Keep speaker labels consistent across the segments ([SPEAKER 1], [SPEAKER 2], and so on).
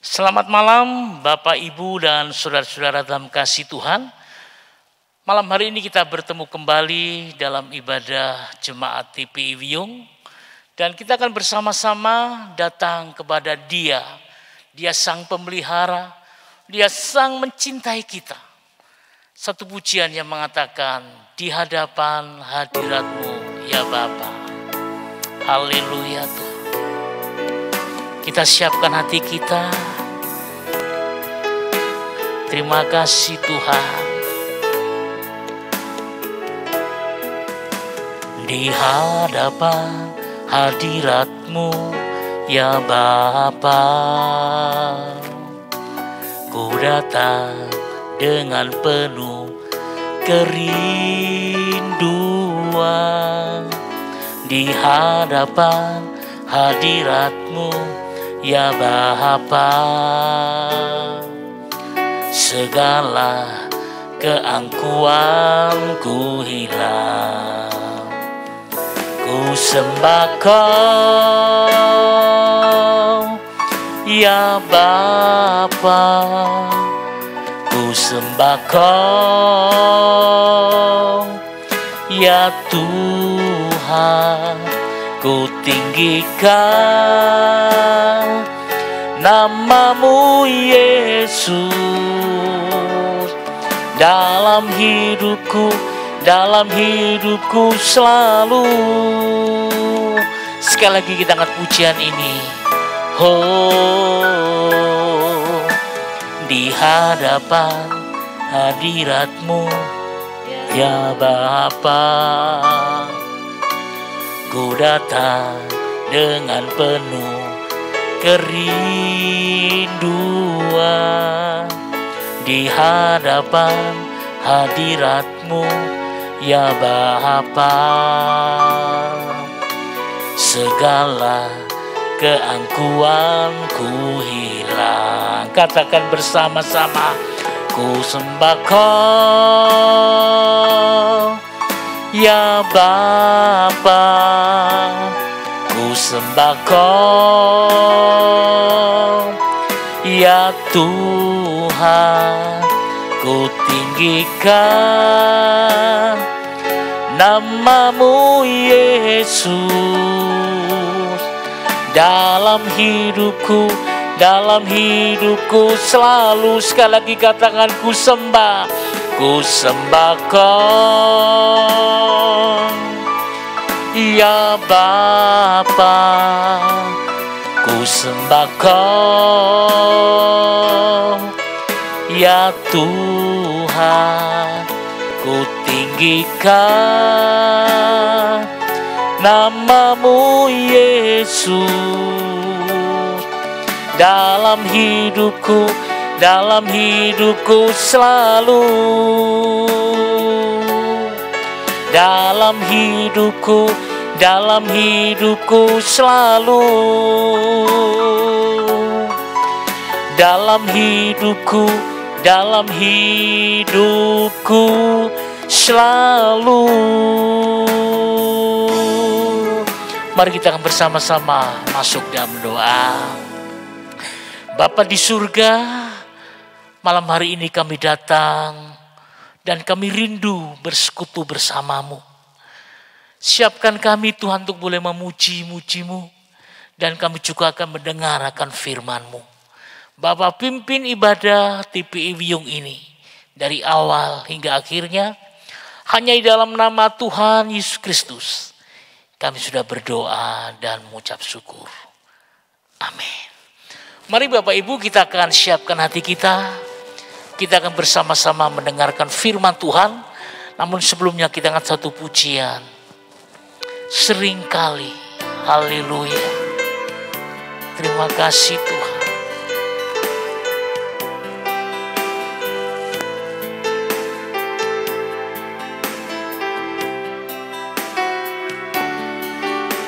[SPEAKER 1] Selamat malam Bapak, Ibu, dan saudara-saudara dalam kasih Tuhan. Malam hari ini kita bertemu kembali dalam ibadah Jemaat TPI Wiyung. Dan kita akan bersama-sama datang kepada Dia. Dia Sang Pemelihara, Dia Sang mencintai kita. Satu pujian yang mengatakan, di hadapan hadirat-Mu ya Bapa. Haleluya Tuhan. Kita siapkan hati kita. Terima kasih Tuhan. Di hadapan hadirat-Mu ya Bapa, ku datang dengan penuh kerinduan. Di hadapan hadirat-Mu ya Bapa, segala keangkuhanku hilang. Ku sembah Kau ya Bapa, ku sembah Kau ya Tuhan. Ku tinggikan nama-Mu Yesus dalam hidupku selalu. Sekali lagi kita angkat pujian ini. Oh, di hadapan hadirat-Mu ya Bapa, ku datang dengan penuh kerinduan. Di hadapan hadirat-Mu ya Bapa, segala keangkuhanku hilang. Katakan bersama-sama, ku sembah Kau ya Bapa, ku sembah Kau ya Tuhan. Ku tinggikan nama-Mu Yesus dalam hidupku selalu. Sekali lagi katakan, ku sembah Kau ya Bapa, ku sembah Kau ya Tuhan. Ku tinggikan nama-Mu Yesus dalam hidupku selalu. Dalam hidupku selalu. Dalam hidupku selalu. Mari kita akan bersama-sama masuk dalam doa. Bapa di surga, malam hari ini kami datang dan kami rindu bersekutu bersama-Mu. Siapkan kami Tuhan untuk boleh memuji-muji-Mu, dan kami juga akan mendengarkan firman-Mu. Bapa, pimpin ibadah TPI Wiyung ini dari awal hingga akhirnya. Hanya di dalam nama Tuhan Yesus Kristus kami sudah berdoa dan mengucap syukur. Amin. Mari Bapak Ibu, kita akan siapkan hati kita. Kita akan bersama-sama mendengarkan firman Tuhan. Namun sebelumnya kita angkat satu pujian. Seringkali, haleluya. Terima kasih Tuhan.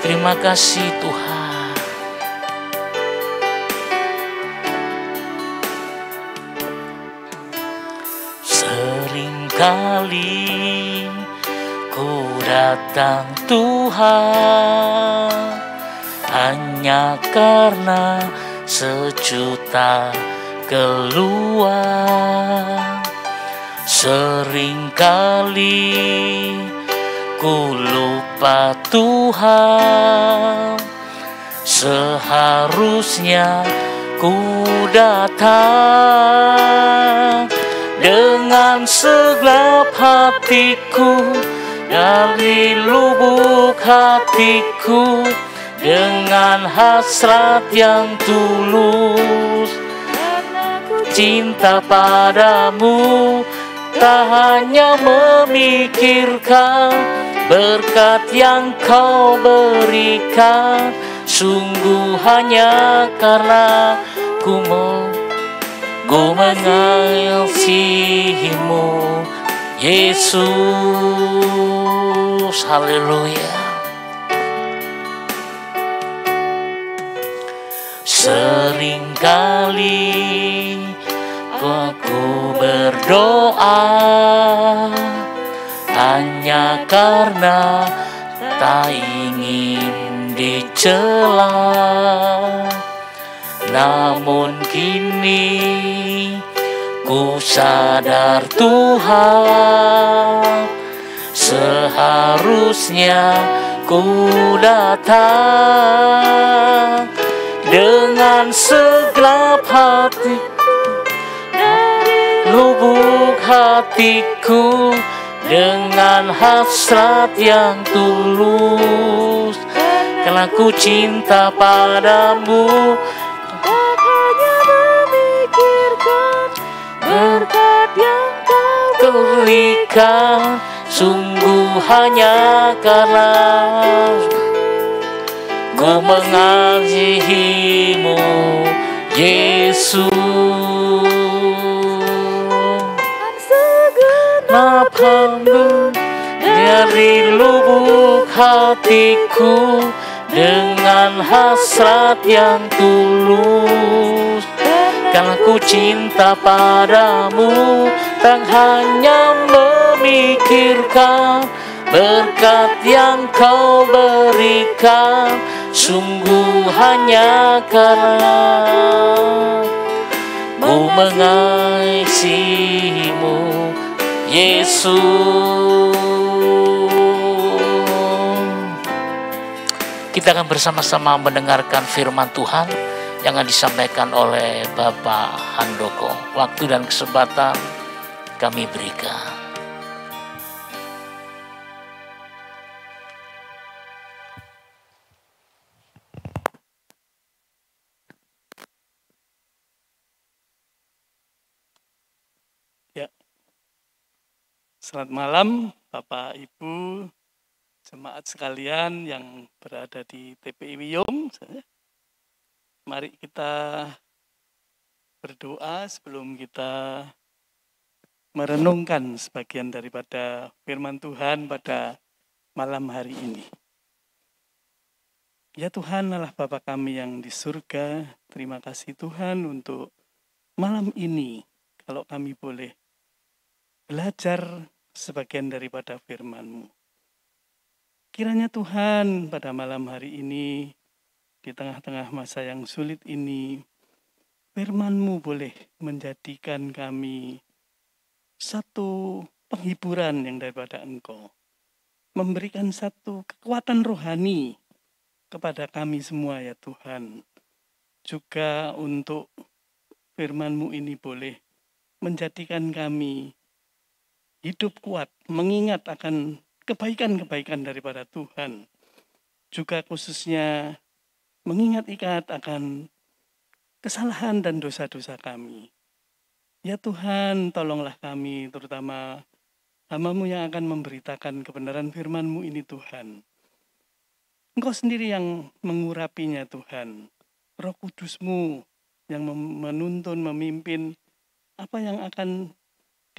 [SPEAKER 1] Terima kasih Tuhan. Seringkali ku datang Tuhan hanya karena sejuta keluar. Seringkali ku lupa Tuhan, seharusnya ku datang dengan segenap hatiku, dari lubuk hatiku, dengan hasrat yang tulus. Cinta padamu, tak hanya memikirkan berkat yang kau berikan, sungguh hanya karena ku mengasihimu, Yesus. Haleluya. Seringkali aku berdoa hanya karena tak ingin dicela, namun kini ku sadar Tuhan, seharusnya ku datang dengan segenap hati, lubuk hatiku, dengan hasrat yang tulus, karena ku cinta padamu, tak hanya memikirkan berkat yang kau berikan, sungguh hanya karena ku mengasihimu, Yesus. Segenap dari lubuk hatiku, dengan hasrat yang tulus, karena ku cinta padamu, tak hanya memikirkan berkat yang kau berikan, sungguh hanya karena ku mengasihimu, Yesus. Kita akan bersama-sama mendengarkan firman Tuhan yang akan disampaikan oleh Bapak Handoko. Waktu dan kesempatan kami berikan.
[SPEAKER 2] Ya, selamat malam Bapak Ibu, jemaat sekalian yang berada di TPI Wiyung. Mari kita berdoa sebelum kita merenungkan sebagian daripada firman Tuhan pada malam hari ini. Ya Tuhan, Allah Bapa kami yang di surga, terima kasih Tuhan untuk malam ini, kalau kami boleh belajar sebagian daripada firman-Mu. Kiranya Tuhan pada malam hari ini, di tengah-tengah masa yang sulit ini, firman-Mu boleh menjadikan kami satu penghiburan yang daripada Engkau. Memberikan satu kekuatan rohani kepada kami semua ya Tuhan. Juga untuk firman-Mu ini boleh menjadikan kami hidup kuat, mengingat akan kebaikan-kebaikan daripada Tuhan. Juga khususnya mengingat akan kesalahan dan dosa-dosa kami. Ya Tuhan, tolonglah kami, terutama hamba-Mu yang akan memberitakan kebenaran firman-Mu ini Tuhan. Engkau sendiri yang mengurapinya Tuhan. Roh Kudus-Mu yang menuntun, memimpin apa yang akan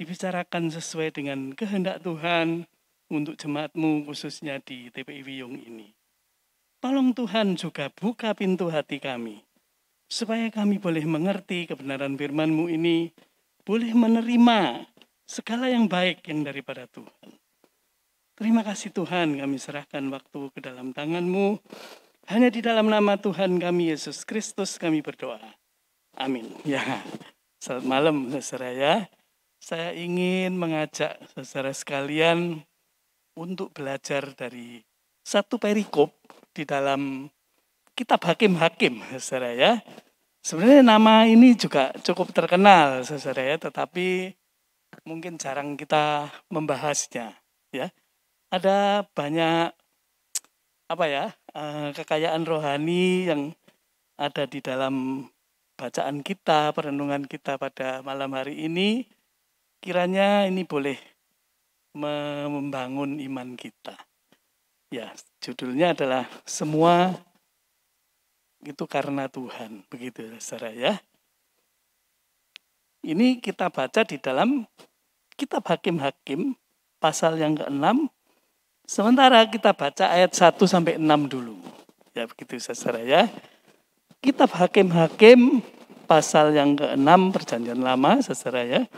[SPEAKER 2] dibicarakan sesuai dengan kehendak Tuhan untuk jemaat-Mu khususnya di TPI Wiyung ini. Tolong Tuhan juga buka pintu hati kami, supaya kami boleh mengerti kebenaran firman-Mu ini, boleh menerima segala yang baik yang daripada Tuhan. Terima kasih Tuhan, kami serahkan waktu ke dalam tangan-Mu. Hanya di dalam nama Tuhan kami Yesus Kristus kami berdoa. Amin. Ya, selamat malam saudara ya. Saya ingin mengajak saudara sekalian untuk belajar dari satu perikop di dalam kitab Hakim-Hakim, saudara ya. Sebenarnya nama ini juga cukup terkenal, saudara ya, tetapi mungkin jarang kita membahasnya. Ya, ada banyak kekayaan rohani yang ada di dalam bacaan kita, perenungan kita pada malam hari ini. Kiranya ini boleh membangun iman kita. Ya, judulnya adalah Semua itu karena Tuhan. Begitu, saudara ya. Ini kita baca di dalam kitab Hakim-Hakim pasal yang ke-6. Sementara kita baca ayat 1 sampai 6 dulu. Ya, begitu saudara ya. Kitab Hakim-Hakim pasal yang ke-6 Perjanjian Lama, saudara ya.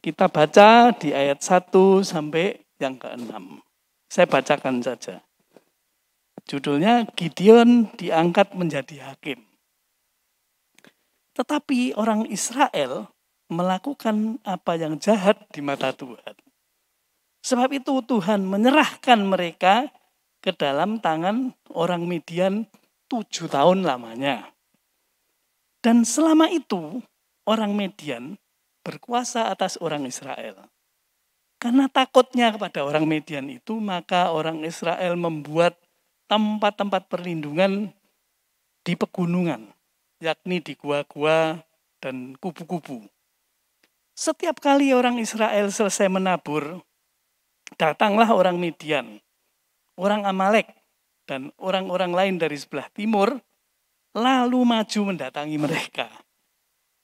[SPEAKER 2] Kita baca di ayat 1 sampai yang ke-6. Saya bacakan saja. Judulnya Gideon diangkat menjadi hakim. Tetapi orang Israel melakukan apa yang jahat di mata Tuhan. Sebab itu Tuhan menyerahkan mereka ke dalam tangan orang Midian 7 tahun lamanya. Dan selama itu orang Midian berkuasa atas orang Israel. Karena takutnya kepada orang Midian itu, maka orang Israel membuat tempat-tempat perlindungan di pegunungan, yakni di gua-gua dan kubu-kubu. Setiap kali orang Israel selesai menabur, datanglah orang Midian, orang Amalek, dan orang-orang lain dari sebelah timur, lalu maju mendatangi mereka.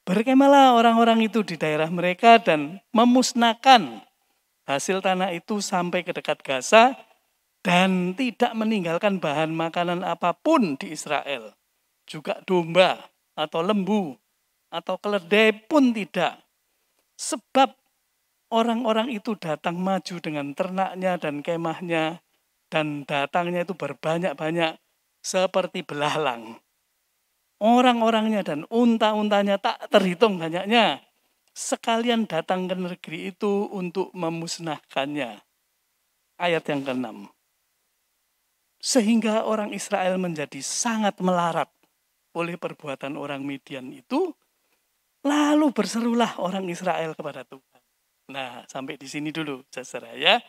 [SPEAKER 2] Berkemahlah orang-orang itu di daerah mereka dan memusnahkan hasil tanah itu sampai ke dekat Gaza dan tidak meninggalkan bahan makanan apapun di Israel. Juga domba atau lembu atau keledai pun tidak. Sebab orang-orang itu datang maju dengan ternaknya dan kemahnya, dan datangnya itu berbanyak-banyak seperti belalang. Orang-orangnya dan unta-untanya tak terhitung banyaknya. Sekalian datang ke negeri itu untuk memusnahkannya. Ayat yang ke-6. Sehingga orang Israel menjadi sangat melarat oleh perbuatan orang Midian itu. Lalu berserulah orang Israel kepada Tuhan. Nah, sampai di sini dulu, saudara ya.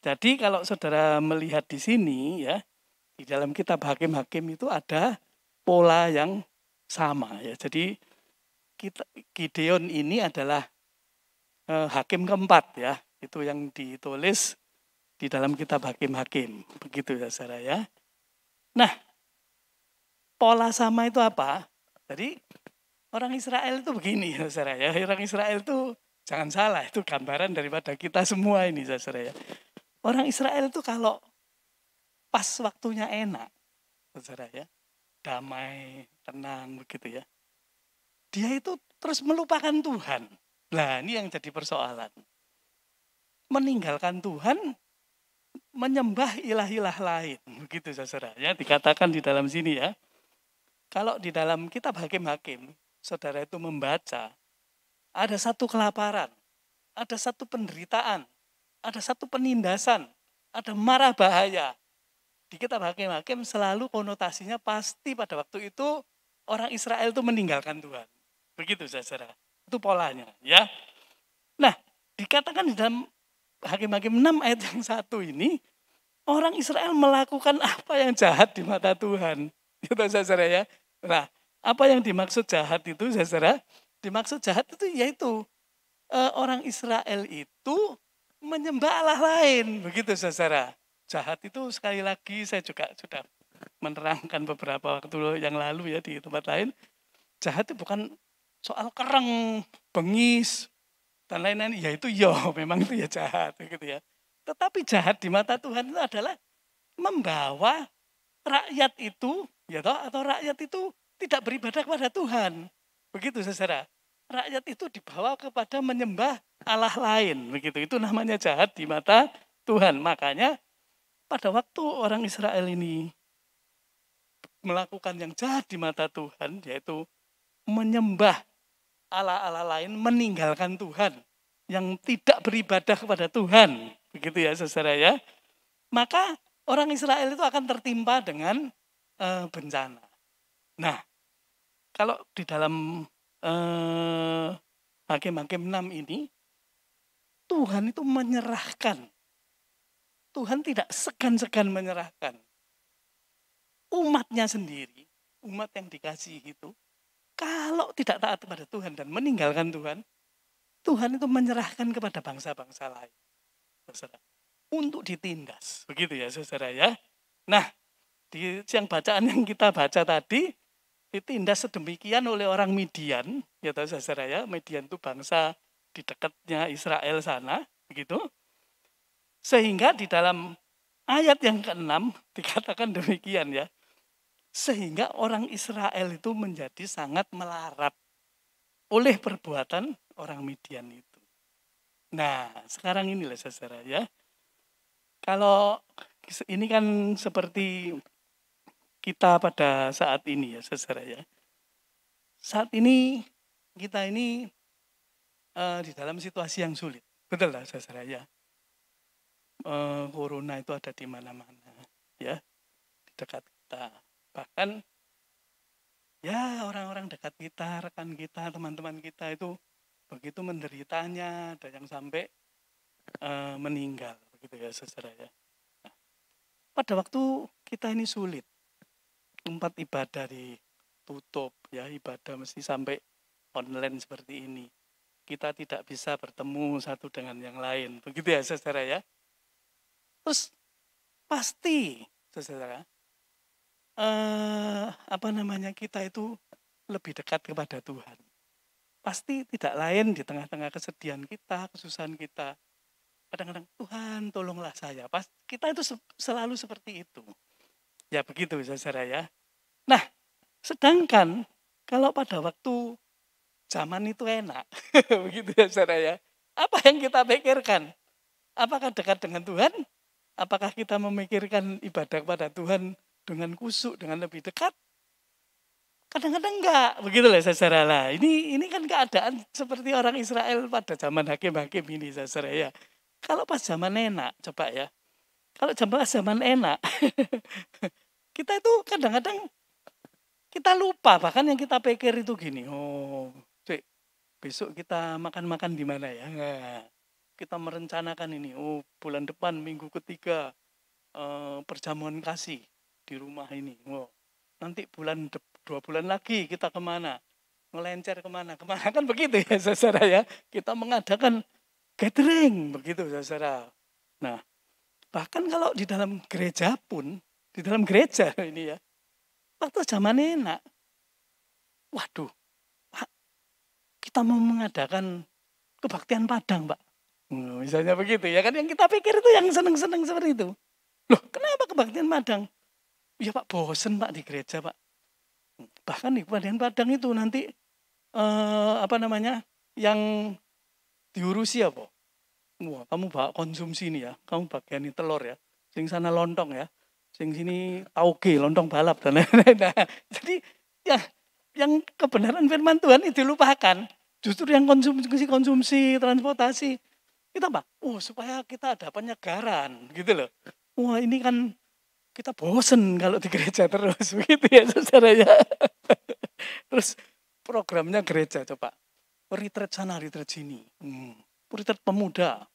[SPEAKER 2] Jadi kalau saudara melihat di sini ya, di dalam kitab Hakim-Hakim itu ada pola yang sama ya. Jadi Gideon ini adalah hakim keempat ya. Itu yang ditulis di dalam kitab Hakim-Hakim. Begitu ya, saudara ya. Nah, pola sama itu apa? Jadi orang Israel itu begini ya, saudara ya. Orang Israel itu jangan salah, itu gambaran daripada kita semua ini, saudara ya. Orang Israel itu kalau pas waktunya enak, saudara ya, damai, tenang begitu ya. Dia itu terus melupakan Tuhan. Nah, ini yang jadi persoalan. Meninggalkan Tuhan, menyembah ilah-ilah lain. Begitu saudara ya, dikatakan di dalam sini ya. Kalau di dalam kitab Hakim-Hakim, saudara itu membaca, ada satu kelaparan, ada satu penderitaan, ada satu penindasan, ada mara bahaya. Di kitab Hakim-Hakim selalu konotasinya pasti pada waktu itu orang Israel itu meninggalkan Tuhan. Begitu saudara, itu polanya ya. Nah, dikatakan di dalam Hakim-Hakim 6 ayat yang 1 ini, orang Israel melakukan apa yang jahat di mata Tuhan. Itu saudara ya. Nah, apa yang dimaksud jahat itu saudara? Dimaksud jahat itu yaitu orang Israel itu menyembah Allah lain. Begitu saudara. Jahat itu sekali lagi saya juga sudah menerangkan beberapa waktu yang lalu ya di tempat lain. Jahat itu bukan soal kereng, bengis, dan lain-lain. Ya itu memang itu ya jahat. Begitu ya. Tetapi jahat di mata Tuhan itu adalah membawa rakyat itu, atau rakyat itu tidak beribadah kepada Tuhan. Begitu saudara. Rakyat itu dibawa kepada menyembah Allah lain. Begitu, itu namanya jahat di mata Tuhan. Makanya pada waktu orang Israel ini melakukan yang jahat di mata Tuhan, yaitu menyembah ala-ala lain, meninggalkan Tuhan, yang tidak beribadah kepada Tuhan. Begitu ya saudara ya. Maka orang Israel itu akan tertimpa dengan bencana. Nah, kalau di dalam Hakim-Hakim 6 ini, Tuhan itu menyerahkan. Tuhan tidak segan-segan menyerahkan. Umatnya sendiri, umat yang dikasihi itu, kalau tidak taat kepada Tuhan dan meninggalkan Tuhan, Tuhan itu menyerahkan kepada bangsa-bangsa lain. Saudara, untuk ditindas. Begitu ya saudara ya. Nah, di siang bacaan yang kita baca tadi, ditindas sedemikian oleh orang Midian, ya saudara ya. Midian itu bangsa di dekatnya Israel sana, begitu. Sehingga di dalam ayat yang ke-6 dikatakan demikian ya. Sehingga orang Israel itu menjadi sangat melarat oleh perbuatan orang Midian itu. Nah, sekarang inilah saudara ya. Kalau ini kan seperti kita pada saat ini ya saudara ya. Saat ini kita ini di dalam situasi yang sulit. Betul lah saudara ya. Corona itu ada di mana-mana ya, di dekat kita. Bahkan ya orang-orang dekat kita, rekan kita, teman-teman kita itu begitu menderitanya, ada yang sampai meninggal, begitu ya saudara ya. Nah, pada waktu kita ini sulit, tempat ibadah ditutup, ya ibadah mesti sampai online seperti ini. Kita tidak bisa bertemu satu dengan yang lain, begitu ya saudara ya. Terus pasti saudara, kita itu lebih dekat kepada Tuhan. Pasti tidak lain di tengah-tengah kesedihan kita, kesusahan kita. Kadang-kadang Tuhan tolonglah saya. Kita itu selalu seperti itu. Ya begitu saudara ya. Nah, sedangkan kalau pada waktu zaman itu enak, begitu ya saudara ya. Apa yang kita pikirkan? Apakah dekat dengan Tuhan? Apakah kita memikirkan ibadah kepada Tuhan dengan kusuk, dengan lebih dekat? Kadang-kadang enggak, begitulah saudara lah. Ini kan keadaan seperti orang Israel pada zaman hakim-hakim ini saudara ya. Kalau pas zaman enak, coba ya. Kalau zaman enak, kita itu kadang-kadang kita lupa, bahkan yang kita pikir itu gini, besok kita makan-makan di mana ya? Nah, kita merencanakan ini, bulan depan minggu ketiga perjamuan kasih di rumah ini. Nanti 2 bulan lagi kita kemana? Ngelencer kemana kan begitu ya saudara ya. Kita mengadakan gathering begitu saudara. Nah, bahkan kalau di dalam gereja pun, di dalam gereja ini ya, waktu zaman enak, waduh, Pak, kita mau mengadakan kebaktian Padang, Pak. Misalnya begitu ya kan, yang kita pikir itu yang seneng-seneng seperti itu. Loh, kenapa kebaktian Padang? Ya Pak, bosen Pak di gereja Pak. Bahkan di kebaktian Padang itu nanti yang diurusi apa? Wah, kamu bawa konsumsi ini ya, kamu bagian ini telur ya, sing sana lontong ya, sing sini tauge, lontong balap dan lain-lain. Nah, jadi ya yang kebenaran firman Tuhan itu dilupakan. Justru yang konsumsi transportasi kita apa? Supaya kita ada penyegaran gitu loh. Wah, ini kan kita bosen kalau di gereja terus begitu ya saudara ya. Terus programnya gereja coba. Retreat sana, retreat sini. Retreat pemuda.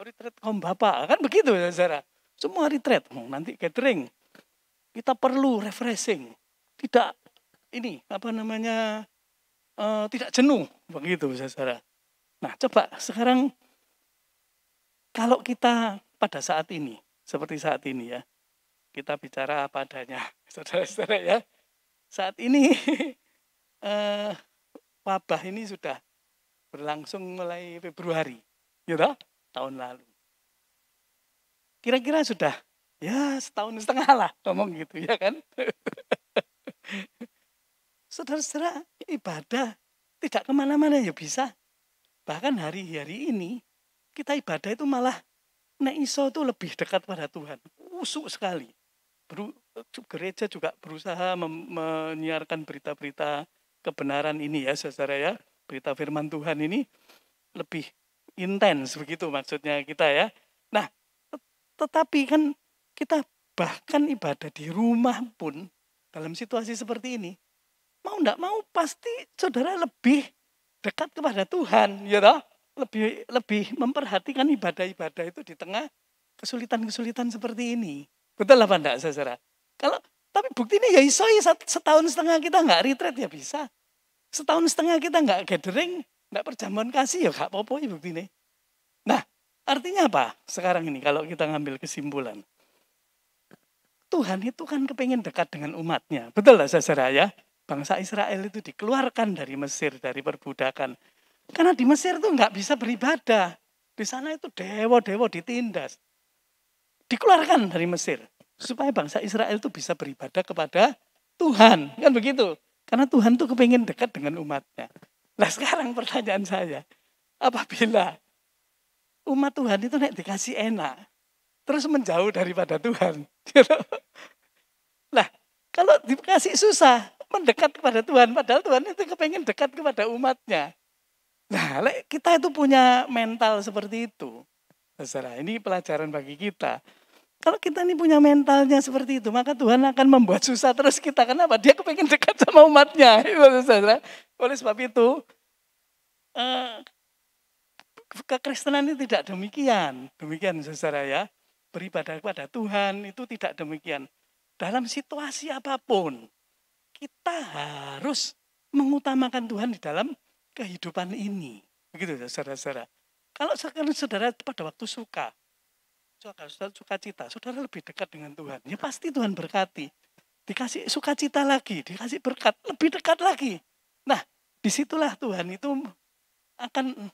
[SPEAKER 2] Retreat kaum bapak. Kan begitu ya saudara. Semua retreat. Nanti gathering. Kita perlu refreshing. Tidak tidak jenuh. Begitu saudara. Nah coba sekarang kalau kita pada saat ini, seperti saat ini ya, kita bicara apa adanya, saudara-saudara ya. Saat ini wabah ini sudah berlangsung mulai Februari, gitu, tahun lalu. Kira-kira sudah ya 1,5 tahun lah ngomong gitu ya kan. Saudara-saudara, ibadah tidak kemana-mana ya bisa. Bahkan hari-hari ini kita ibadah itu malah nek iso itu lebih dekat pada Tuhan. Usuk sekali. gereja juga berusaha menyiarkan berita-berita kebenaran ini ya, saudara ya. Berita firman Tuhan ini lebih intens begitu maksudnya kita ya. Nah, tetapi kan kita bahkan ibadah di rumah pun dalam situasi seperti ini, mau enggak mau pasti saudara lebih dekat kepada Tuhan, ya toh? Lebih memperhatikan ibadah-ibadah itu di tengah kesulitan-kesulitan seperti ini. Betul apa enggak, saudara? Kalau tapi buktinya ya iso setahun setengah kita enggak retreat ya bisa. Setahun setengah kita enggak gathering, enggak perjamuan kasih ya enggak apa-apa ya buktinya. Nah, artinya apa sekarang ini kalau kita ngambil kesimpulan? Tuhan itu kan kepengen dekat dengan umatnya. Betul lah saudara ya? Bangsa Israel itu dikeluarkan dari Mesir, dari perbudakan. Karena di Mesir itu nggak bisa beribadah. Di sana itu dewa-dewa ditindas. Dikeluarkan dari Mesir. Supaya bangsa Israel itu bisa beribadah kepada Tuhan. Kan begitu. Karena Tuhan itu kepengen dekat dengan umatnya. Nah sekarang pertanyaan saya. Apabila umat Tuhan itu dikasih enak. Terus menjauh daripada Tuhan. Nah, kalau dikasih susah, mendekat kepada Tuhan. Padahal Tuhan itu kepengen dekat kepada umatnya. Nah, kita itu punya mental seperti itu. Saudara, ini pelajaran bagi kita. Kalau kita ini punya mentalnya seperti itu, maka Tuhan akan membuat susah terus kita. Kenapa? Dia kepengen dekat sama umatnya. Saudara. Oleh sebab itu, kekristenan ini tidak demikian. Demikian saudara ya. Beribadah kepada Tuhan itu tidak demikian. Dalam situasi apapun, kita harus mengutamakan Tuhan di dalam kehidupan ini. Begitu saudara-saudara. Kalau saudara pada waktu suka cita, saudara lebih dekat dengan Tuhan. Ya pasti Tuhan berkati. Dikasih sukacita lagi, dikasih berkat, lebih dekat lagi. Nah, disitulah Tuhan itu akan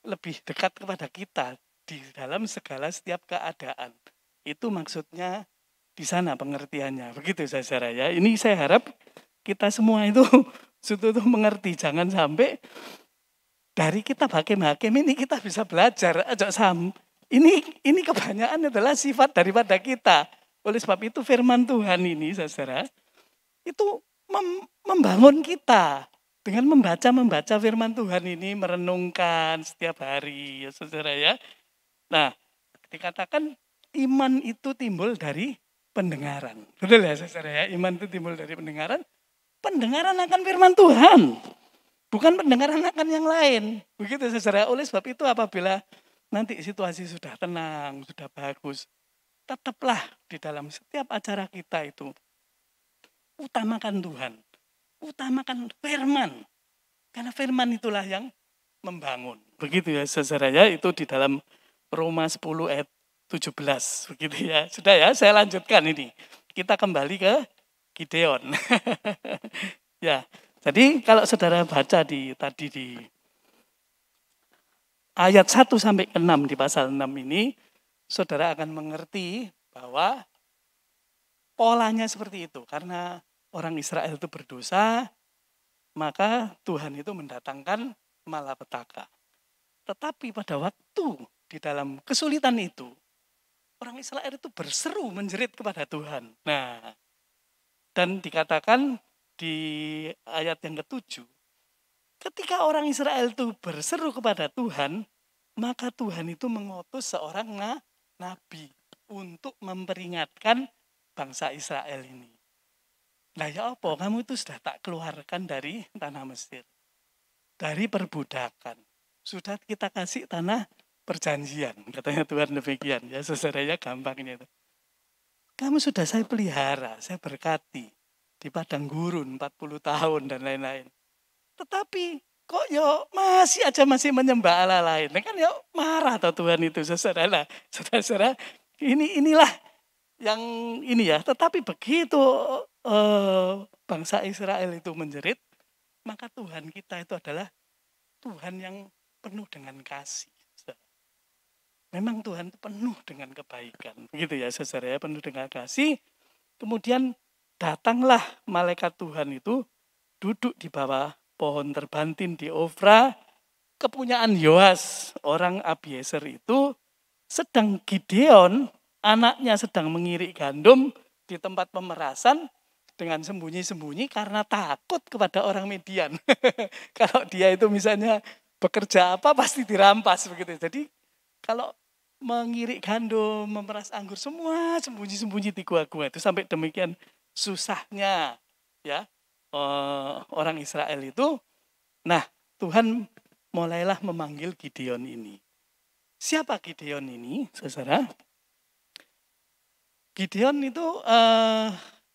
[SPEAKER 2] lebih dekat kepada kita di dalam segala setiap keadaan. Itu maksudnya di sana pengertiannya. Begitu saudara ya. Ini saya harap kita semua itu sudah mengerti. Jangan sampai dari kita hakim-hakim ini kita bisa belajar. Ini kebanyakan adalah sifat daripada kita. Oleh sebab itu firman Tuhan ini saudara itu membangun kita. Dengan membaca firman Tuhan ini, merenungkan setiap hari, ya saudara ya. Nah, dikatakan iman itu timbul dari pendengaran. Betul ya saudara ya, iman itu timbul dari pendengaran. Pendengaran akan firman Tuhan, bukan pendengaran akan yang lain. Begitu saudara, oleh sebab itu apabila nanti situasi sudah tenang, sudah bagus, tetaplah di dalam setiap acara kita itu, utamakan Tuhan. Utamakan firman. Karena firman itulah yang membangun. Begitu ya saudara ya, itu di dalam Roma 10 ayat 17. Begitu ya. Sudah ya, saya lanjutkan ini. Kita kembali ke Gideon. Ya, jadi kalau saudara baca tadi di ayat 1 sampai 6 di pasal 6 ini, saudara akan mengerti bahwa polanya seperti itu. Karena orang Israel itu berdosa, maka Tuhan itu mendatangkan malapetaka. Tetapi pada waktu di dalam kesulitan itu, orang Israel itu berseru menjerit kepada Tuhan. Nah, dan dikatakan di ayat yang ke-7, ketika orang Israel itu berseru kepada Tuhan, maka Tuhan itu mengutus seorang nabi untuk memperingatkan bangsa Israel ini. Nah ya apa, kamu itu sudah tak keluarkan dari tanah Mesir. Dari perbudakan. Sudah kita kasih tanah perjanjian. Katanya Tuhan demikian. Ya saudaranya gampangnya itu. Kamu sudah saya pelihara, saya berkati. Di padang gurun 40 tahun dan lain-lain. Tetapi kok masih menyembah Allah lain. Nah, kan marah atau Tuhan itu saudara. Saudara, inilah yang ini ya. Tetapi begitu bangsa Israel itu menjerit, maka Tuhan kita itu adalah Tuhan yang penuh dengan kasih. Memang Tuhan itu penuh dengan kebaikan. Begitu ya saudara ya, penuh dengan kasih. Kemudian datanglah malaikat Tuhan itu duduk di bawah pohon terbantin di Ofra, kepunyaan Yoas, orang Abiezer itu, Sedang Gideon, anaknya sedang mengirik gandum di tempat pemerasan dengan sembunyi-sembunyi karena takut kepada orang Midian. Kalau dia itu misalnya bekerja apa pasti dirampas begitu. Jadi kalau mengirik gandum, memeras anggur, semua sembunyi-sembunyi di gua-gua itu sampai demikian susahnya ya orang Israel itu. Nah, Tuhan mulailah memanggil Gideon ini. Siapa Gideon ini, saudara? Gideon itu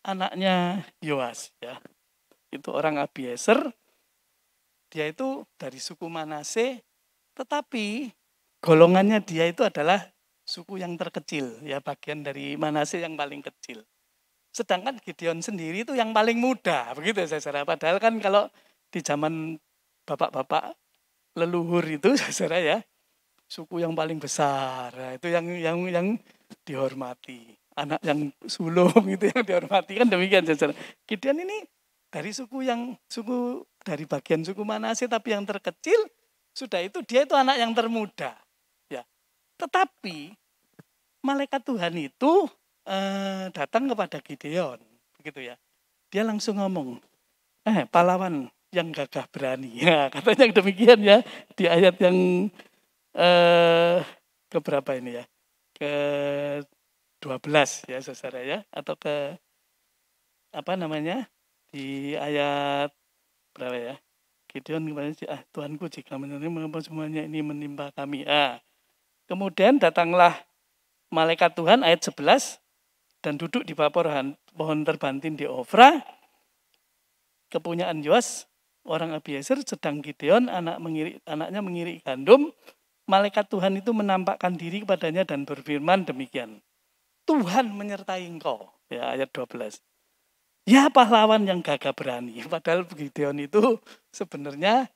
[SPEAKER 2] anaknya Yoas, ya. Itu orang Abiezer. Dia itu dari suku Manase, tetapi golongannya dia itu adalah suku yang terkecil, ya, bagian dari Manase yang paling kecil. Sedangkan Gideon sendiri itu yang paling muda, begitu saudara. Padahal kan kalau di zaman bapak-bapak leluhur itu saudara ya, suku yang paling besar, nah, itu yang dihormati. Anak yang sulung itu yang dihormati, kan demikian saudara. Gideon ini dari suku dari bagian suku Manase tapi yang terkecil, sudah itu dia itu anak yang termuda. Ya. Tetapi malaikat Tuhan itu datang kepada Gideon, begitu ya. Dia langsung ngomong, pahlawan yang gagah berani. Ya, katanya demikian ya di ayat yang keberapa ini ya? Ke-12 ya saudara ya, atau ke apa namanya? Di ayat berapa ya? Gideon kemarin Tuanku jika menerima semuanya ini menimpa kami. Kemudian datanglah malaikat Tuhan ayat 11 dan duduk di bawah pohon terbantin di Ofra, kepunyaan Yoas orang Abiezer, sedang Gideon anaknya mengirik gandum. Malaikat Tuhan itu menampakkan diri kepadanya dan berfirman demikian. Tuhan menyertai engkau. Ya, ayat 12. Ya, pahlawan yang gagah berani. Padahal Gideon itu sebenarnya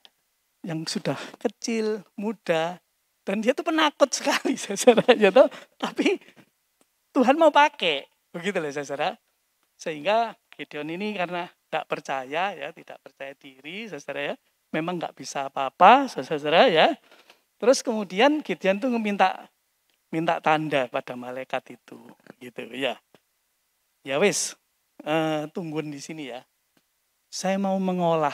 [SPEAKER 2] yang sudah kecil, muda, dan dia itu penakut sekali, saudara. Tapi Tuhan mau pakai. Begitu loh, saudara. Sehingga Gideon ini karena tidak percaya, ya, tidak percaya diri, saudara ya. Memang nggak bisa apa-apa, saudara ya. Terus kemudian Gideon tuh minta tanda pada malaikat itu, gitu ya. Ya wis, tungguin di sini ya. Saya mau mengolah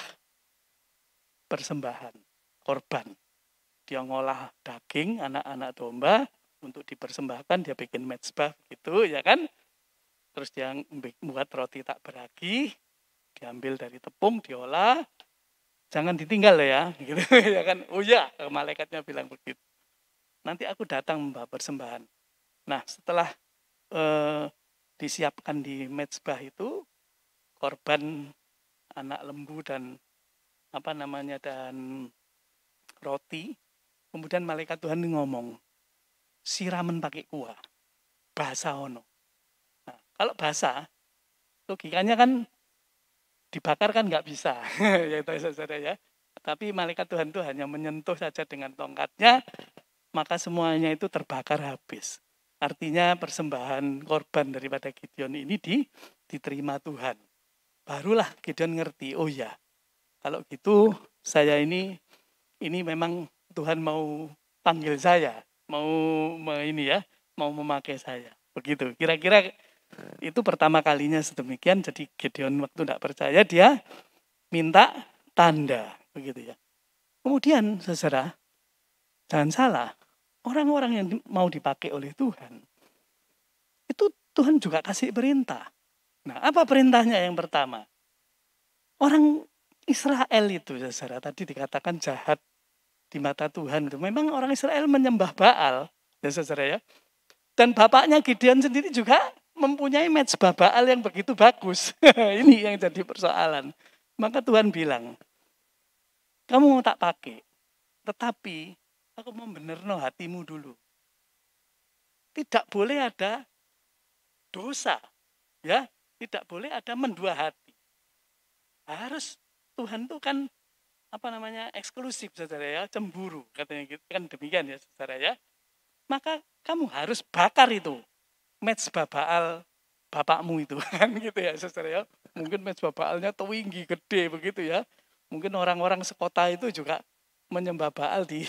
[SPEAKER 2] persembahan, korban. Dia ngolah daging anak-anak domba untuk dipersembahkan, dia bikin mezbah gitu ya kan. Terus dia buat roti tak beragi, diambil dari tepung, diolah. Jangan ditinggal ya, gitu ya kan. Oh ya, malaikatnya bilang begitu. Nanti aku datang membawa persembahan. Nah, setelah disiapkan di mezbah itu korban anak lembu dan dan roti, kemudian malaikat Tuhan ngomong, siramen pakai kuah, bahasa ono. Nah, kalau bahasa, logikanya kan dibakar kan nggak bisa, ya itu saudara ya. Tapi malaikat Tuhan itu hanya menyentuh saja dengan tongkatnya, maka semuanya itu terbakar habis. Artinya persembahan korban daripada Gideon ini diterima Tuhan. Barulah Gideon ngerti, oh ya, kalau gitu saya ini memang Tuhan mau panggil saya, mau memakai saya. Begitu. Kira-kira itu pertama kalinya sedemikian. Jadi Gideon waktu tidak percaya dia minta tanda, begitu ya. Kemudian saudara, jangan salah, orang-orang yang mau dipakai oleh Tuhan itu Tuhan juga kasih perintah. Nah, apa perintahnya yang pertama? Orang Israel itu saudara tadi dikatakan jahat di mata Tuhan itu. Memang orang Israel menyembah Baal, ya saudara ya. Dan bapaknya Gideon sendiri juga mempunyai mezbah Baal yang begitu bagus. Ini yang jadi persoalan. Maka Tuhan bilang, kamu mau tak pakai, tetapi aku mau benerno hatimu dulu. Tidak boleh ada dosa, ya. Tidak boleh ada mendua hati. Harus Tuhan itu kan eksklusif saudara ya, cemburu katanya gitu kan, demikian ya saudara ya. Maka kamu harus bakar itu mezbah Baal bapakmu itu kan gitu ya saudara ya. Mungkin mezbah Baalnya tinggi gede begitu ya. Mungkin orang-orang sekota itu juga menyembah Baal di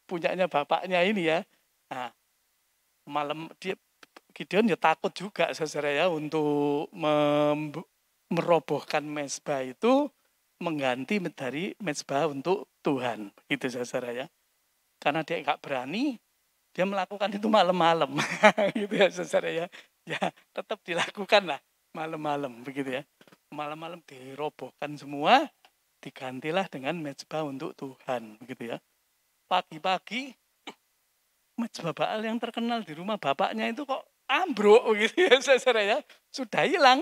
[SPEAKER 2] punyanya bapaknya ini ya. Nah, malam Gideon ya takut juga saudara ya untuk merobohkan mezbah itu mengganti dari mezbah untuk Tuhan. Gitu saudara ya. Karena dia nggak berani, dia melakukan itu malam-malam. Gitu ya saudara ya. Ya tetap dilakukan lah malam-malam begitu ya. Malam-malam dirobohkan semua, digantilah dengan mezbah untuk Tuhan. Begitu ya. Pagi-pagi mezbah Baal yang terkenal di rumah bapaknya itu kok ambruk begitu ya saudara ya. Sudah hilang,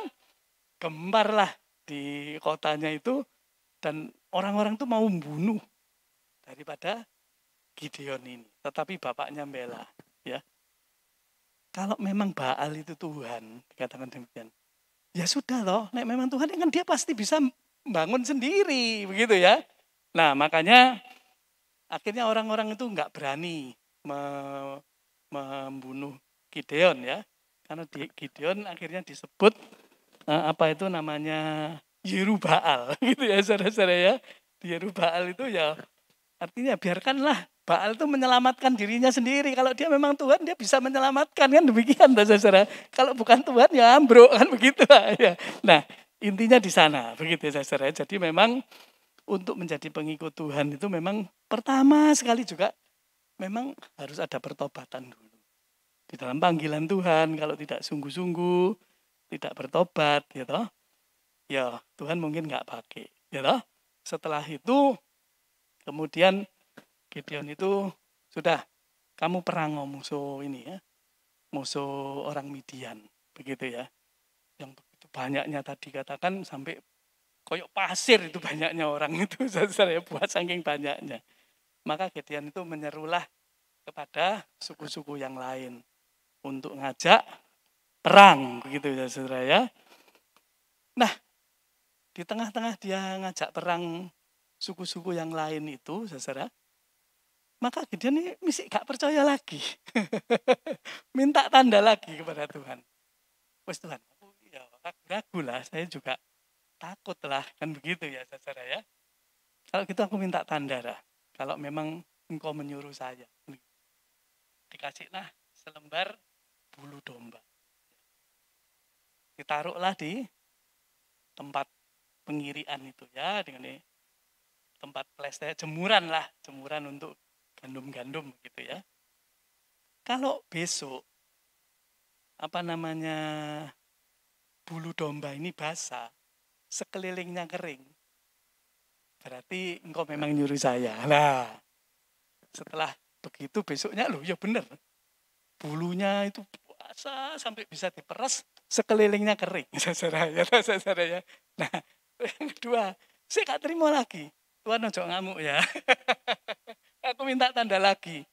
[SPEAKER 2] gemparlah di kotanya itu dan orang-orang itu mau membunuh daripada Gideon ini. Tetapi bapaknya bela ya. Kalau memang Baal itu Tuhan, dikatakan demikian. Ya sudah loh, nek memang Tuhan kan dia pasti bisa bangun sendiri begitu ya. Nah, makanya akhirnya orang-orang itu nggak berani membunuh Gideon ya, karena Gideon akhirnya disebut apa itu namanya Yerubbaal gitu ya saudara-saudara ya. Yerubbaal itu ya artinya biarkanlah Baal itu menyelamatkan dirinya sendiri. Kalau dia memang Tuhan dia bisa menyelamatkan kan demikian saudara. Kalau bukan Tuhan ya ambruk kan begitu ya. Nah intinya di sana begitu ya saudara. Jadi memang untuk menjadi pengikut Tuhan itu memang pertama sekali juga memang harus ada pertobatan dulu. Di dalam panggilan Tuhan, kalau tidak sungguh-sungguh, tidak bertobat, gitu, ya Tuhan mungkin nggak pakai. Gitu. Setelah itu, kemudian Gideon itu sudah, kamu perang musuh ini ya, musuh orang Midian, begitu ya. Yang begitu banyaknya tadi katakan sampai koyok pasir itu banyaknya orang itu, saya buat saking banyaknya. Maka Gideon itu menyerulah kepada suku-suku yang lain untuk ngajak perang begitu ya saudara ya. Nah, di tengah-tengah dia ngajak perang suku-suku yang lain itu saudara, maka Gideon ini mesti gak percaya lagi. Minta tanda lagi kepada Tuhan. Wes Tuhan, aku ya ragu lah, saya juga takut lah kan begitu ya saudara ya. Kalau gitu aku minta tanda lah. Kalau memang engkau menyuruh saya. Dikasihlah selembar bulu domba. Ditaruhlah di tempat pengirian itu ya, dengan tempat plester, jemuran untuk gandum-gandum gitu ya. Kalau besok bulu domba ini basah, sekelilingnya kering, berarti engkau memang nyuruh saya. Nah, setelah begitu besoknya loh ya bener, bulunya itu basah sampai bisa diperas, sekelilingnya kering saudara ya. Nah yang kedua, saya gak terima lagi, Tuhan ojo ngamuk ya. Aku minta tanda lagi.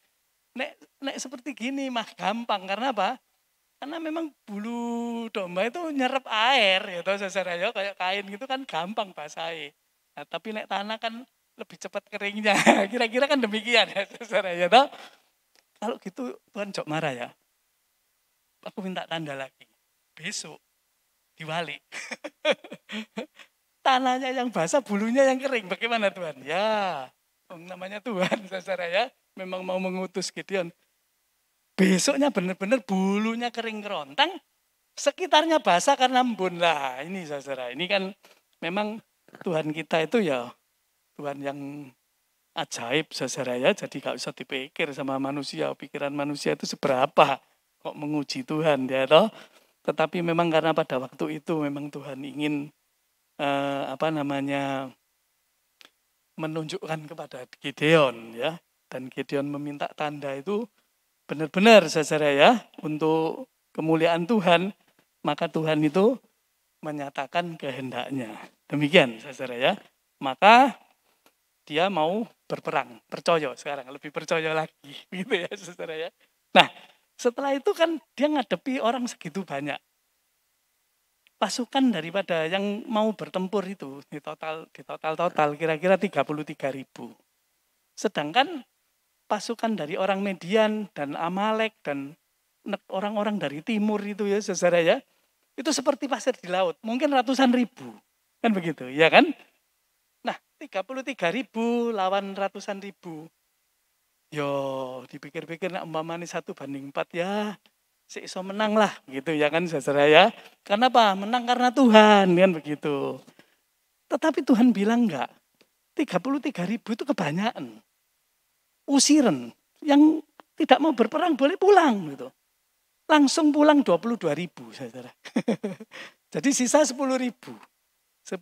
[SPEAKER 2] Nek seperti gini mah gampang, karena apa? Karena memang bulu domba itu nyerap air ya saudara ya, kayak kain gitu kan gampang basahi. Nah, tapi nek tanah kan lebih cepat keringnya. Kira-kira kan demikian ya saudara ya toh. Kalau gitu Tuhan jok marah ya. Aku minta tanda lagi. Besok diwali. Tanahnya yang basah, bulunya yang kering. Bagaimana Tuhan? Ya, namanya Tuhan saudara ya. Memang mau mengutus Gideon. Besoknya benar-benar bulunya kering kerontang. Sekitarnya basah karena embun lah. Ini saudara, ini kan memang Tuhan kita itu ya Tuhan yang ajaib saudara ya. Jadi gak usah dipikir sama manusia. Pikiran manusia itu seberapa kok menguji Tuhan ya toh. Tetapi memang karena pada waktu itu memang Tuhan ingin menunjukkan kepada Gideon ya. Dan Gideon meminta tanda itu benar-benar saudara ya, untuk kemuliaan Tuhan. Maka Tuhan itu menyatakan kehendaknya. Demikian saudara ya. Maka dia mau berperang, percaya sekarang, lebih percaya lagi gitu ya saudara ya. Nah, setelah itu kan dia ngadepi orang segitu banyak. Pasukan daripada yang mau bertempur itu di total kira-kira 33.000. Sedangkan pasukan dari orang Median dan Amalek dan orang-orang dari timur itu ya saudara ya, itu seperti pasir di laut, mungkin ratusan ribu. Kan begitu, ya kan? Nah, 33.000 lawan ratusan ribu. Yo dipikir-pikir nak umpamane 1:4 ya si iso menang lah gitu ya kan saudara ya. Karena apa? Menang karena Tuhan kan begitu. Tetapi Tuhan bilang enggak. 33.000 itu kebanyakan. Usiran yang tidak mau berperang boleh pulang gitu. Langsung pulang 22.000 saudara. Jadi sisa 10.000. 10.000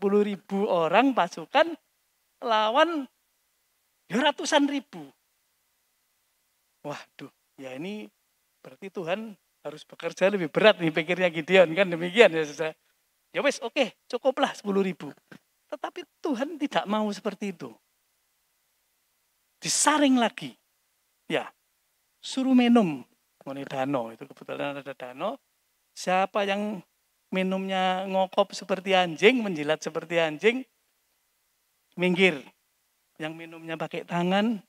[SPEAKER 2] orang pasukan lawan ratusan ribu. Waduh, ya ini berarti Tuhan harus bekerja lebih berat nih pikirnya Gideon kan demikian ya saudara. Ya wes oke, cukuplah 10.000. Tetapi Tuhan tidak mau seperti itu. Disaring lagi. Ya, suruh minum. Ini danau, itu kebetulan ada danau. Siapa yang minumnya ngokop seperti anjing, menjilat seperti anjing, minggir. Yang minumnya pakai tangan,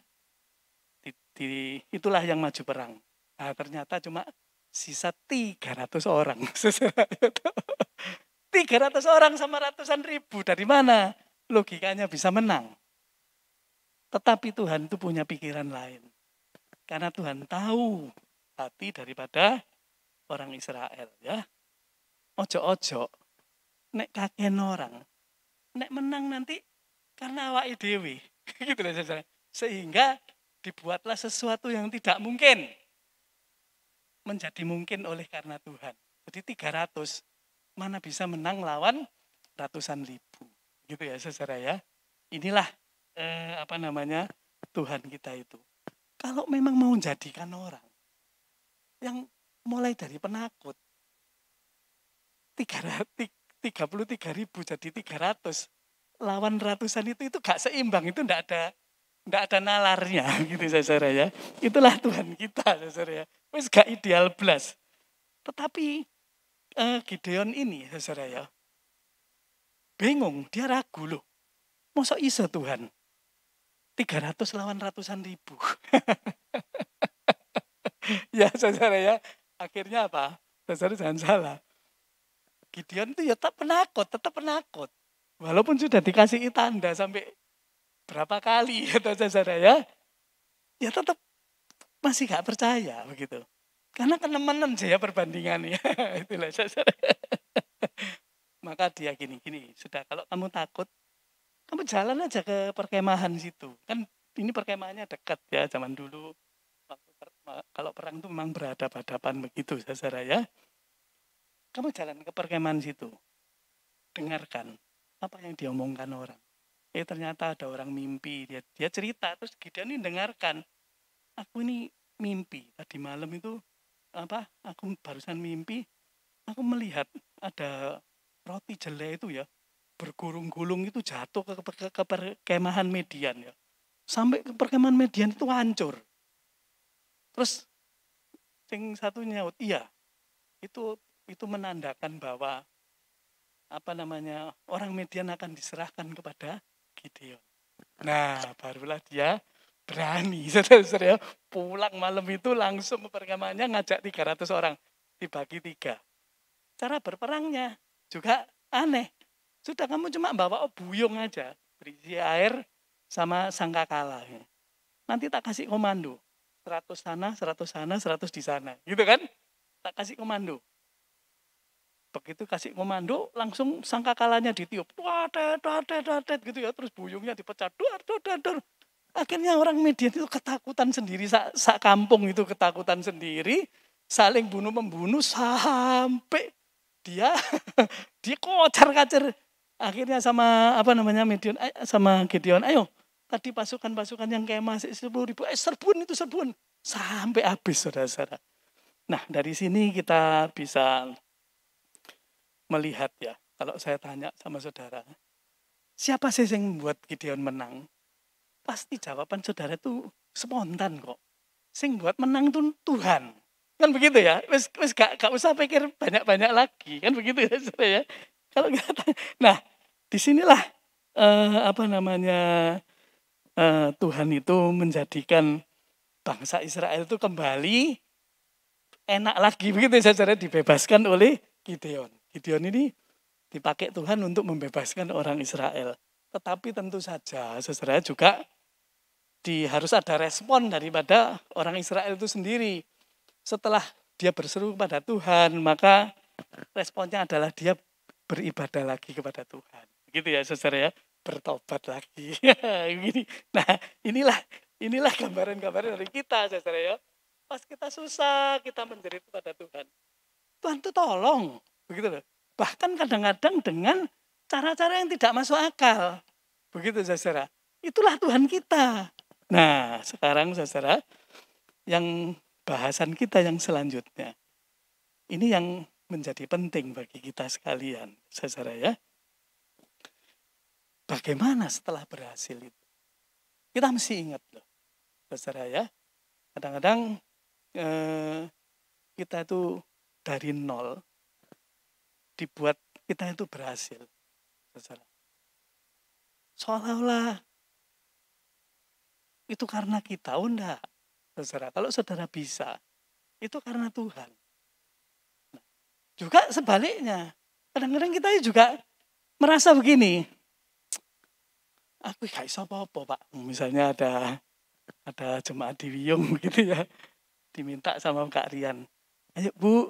[SPEAKER 2] itulah yang maju perang. Nah, ternyata cuma sisa 300 orang. 300 orang sama ratusan ribu. Dari mana logikanya bisa menang? Tetapi Tuhan itu punya pikiran lain. Karena Tuhan tahu hati daripada orang Israel. Ya, ojo-ojo. Nek kaken orang. Nek menang nanti karena awake dhewe. Gitu loh saudara. Sehingga dibuatlah sesuatu yang tidak mungkin menjadi mungkin oleh karena Tuhan. Jadi 300 mana bisa menang lawan ratusan ribu. Gitu ya saudara ya. Inilah Tuhan kita itu. Kalau memang mau jadikan orang yang mulai dari penakut 33.000 jadi 300 lawan ratusan itu gak seimbang, itu ndak ada nalarnya gitu saudara ya. Itulah Tuhan kita saudara ya. Wis gak ideal blas. Tetapi Gideon ini saudara ya bingung, dia ragu loh. Masa iso Tuhan 300 lawan ratusan ribu. Ya saudara ya, akhirnya apa? Saudara jangan salah. Gideon itu ya tetap penakut. Walaupun sudah dikasih tanda sampai berapa kali ya saudara ya. Ya tetap masih gak percaya begitu. Karena kenemenan saja perbandingannya. Itulah saudara. Maka dia gini, sudah kalau kamu takut, kamu jalan aja ke perkemahan situ. Kan ini perkemahannya dekat ya zaman dulu. Kalau perang itu memang berhadapan-hadapan begitu saudara ya. Kamu jalan ke perkemahan situ. Dengarkan apa yang diomongkan orang. Ternyata ada orang mimpi. Dia cerita, terus Gideon ini dengarkan. Aku ini mimpi. Tadi malam itu aku barusan mimpi. Aku melihat ada roti jelek itu ya. Bergulung-gulung itu jatuh ke perkemahan Median ya. Sampai ke perkemahan Median itu hancur. Terus yang satu nyaut, iya. Itu menandakan bahwa orang Median akan diserahkan kepada Gideon. Nah, barulah dia berani saudara-saudara pulang malam itu langsung ke perkemahannya ngajak 300 orang dibagi 3. Cara berperangnya juga aneh. Sudah kamu cuma bawa buyung aja, berisi air sama sangkakala. Nanti tak kasih komando. 100 sana, 100 sana, 100 di sana. Gitu kan? Tak kasih komando. Begitu kasih komando, langsung sangkakalanya ditiup. Wadet gitu ya. Terus buyungnya dipecah. Dor. Akhirnya orang Median itu ketakutan sendiri. Sak kampung itu ketakutan sendiri. Saling bunuh-membunuh sampai dia kocar-kacir. Akhirnya sama Median sama Gideon, ayo tadi pasukan-pasukan yang kemah 10.000, serbuan sampai habis saudara-saudara. Nah dari sini kita bisa melihat ya, kalau saya tanya sama saudara, siapa sih yang membuat Gideon menang? Pasti jawaban saudara itu spontan kok. Sing buat menang itu Tuhan. Kan begitu ya, wis gak usah pikir banyak-banyak lagi, kan begitu ya saudara ya. Kalau kita, nah disinilah Tuhan itu menjadikan bangsa Israel itu kembali enak lagi begitu saudara, dibebaskan oleh Gideon. Gideon ini dipakai Tuhan untuk membebaskan orang Israel. Tetapi tentu saja saudara juga harus ada respon daripada orang Israel itu sendiri. Setelah dia berseru kepada Tuhan, maka responnya adalah dia beribadah lagi kepada Tuhan. Gitu ya saudara ya, bertobat lagi. Gini. Nah inilah gambaran-gambaran dari kita saudara ya. Pas kita susah, kita menjerit kepada Tuhan. Tuhan itu tolong. Begitu loh. Bahkan kadang-kadang dengan cara-cara yang tidak masuk akal. Begitu saudara. Itulah Tuhan kita. Nah sekarang saudara, yang bahasan kita yang selanjutnya. Ini yang menjadi penting bagi kita sekalian, saudara ya. Bagaimana setelah berhasil itu? Kita mesti ingat loh, saudara ya. Kadang-kadang kita itu dari nol, dibuat kita itu berhasil, saudara. Seolah-olah itu karena kita, enggak. Saudara, kalau saudara bisa, itu karena Tuhan. Nah, juga sebaliknya, kadang-kadang kita juga merasa begini, aku gak iso apa-apa Pak. Misalnya ada jemaat di Wiyung gitu ya, diminta sama Kak Rian, ayo Bu,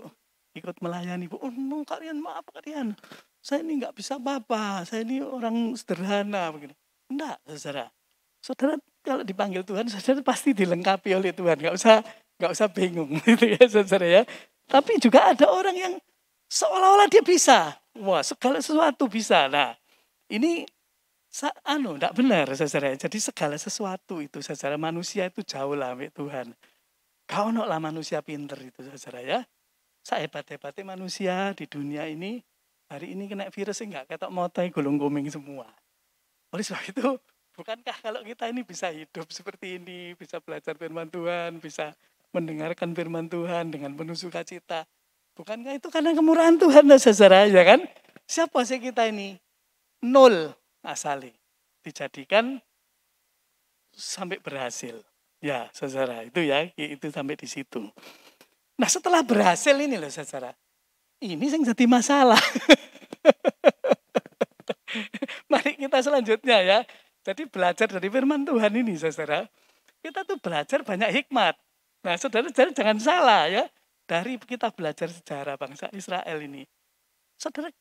[SPEAKER 2] ikut melayani Bu. Oh no, Kak Rian, maaf Kak Rian, saya ini gak bisa apa-apa, saya ini orang sederhana. Begitu. Enggak, saudara. Saudara kalau dipanggil Tuhan, saudara pasti dilengkapi oleh Tuhan. Nggak usah bingung, gitu ya, saudara ya. Tapi juga ada orang yang seolah-olah dia bisa. Wah, segala sesuatu bisa. Nah, ini enggak benar, saudara. Jadi segala sesuatu itu, saudara, manusia itu jauh lah sama Tuhan. Kau lah manusia pinter itu, saudara ya. Sehebat-hebatnya manusia di dunia ini, hari ini kena virus enggak ketok motai gulung guming semua. Oleh sebab itu, bukankah kalau kita ini bisa hidup seperti ini, bisa belajar firman Tuhan, bisa mendengarkan firman Tuhan dengan penuh sukacita. Bukankah itu karena kemurahan Tuhan, saudara, ya kan? Siapa sih kita ini? Nol asali. Dijadikan sampai berhasil. Ya, saudara, itu ya, itu sampai di situ. Nah, setelah berhasil ini loh, saudara. Ini yang jadi masalah. Mari kita selanjutnya ya. Jadi belajar dari firman Tuhan ini, saudara. Kita tuh belajar banyak hikmat. Nah, saudara-saudara jangan salah ya. Dari kita belajar sejarah bangsa Israel ini. Saudara,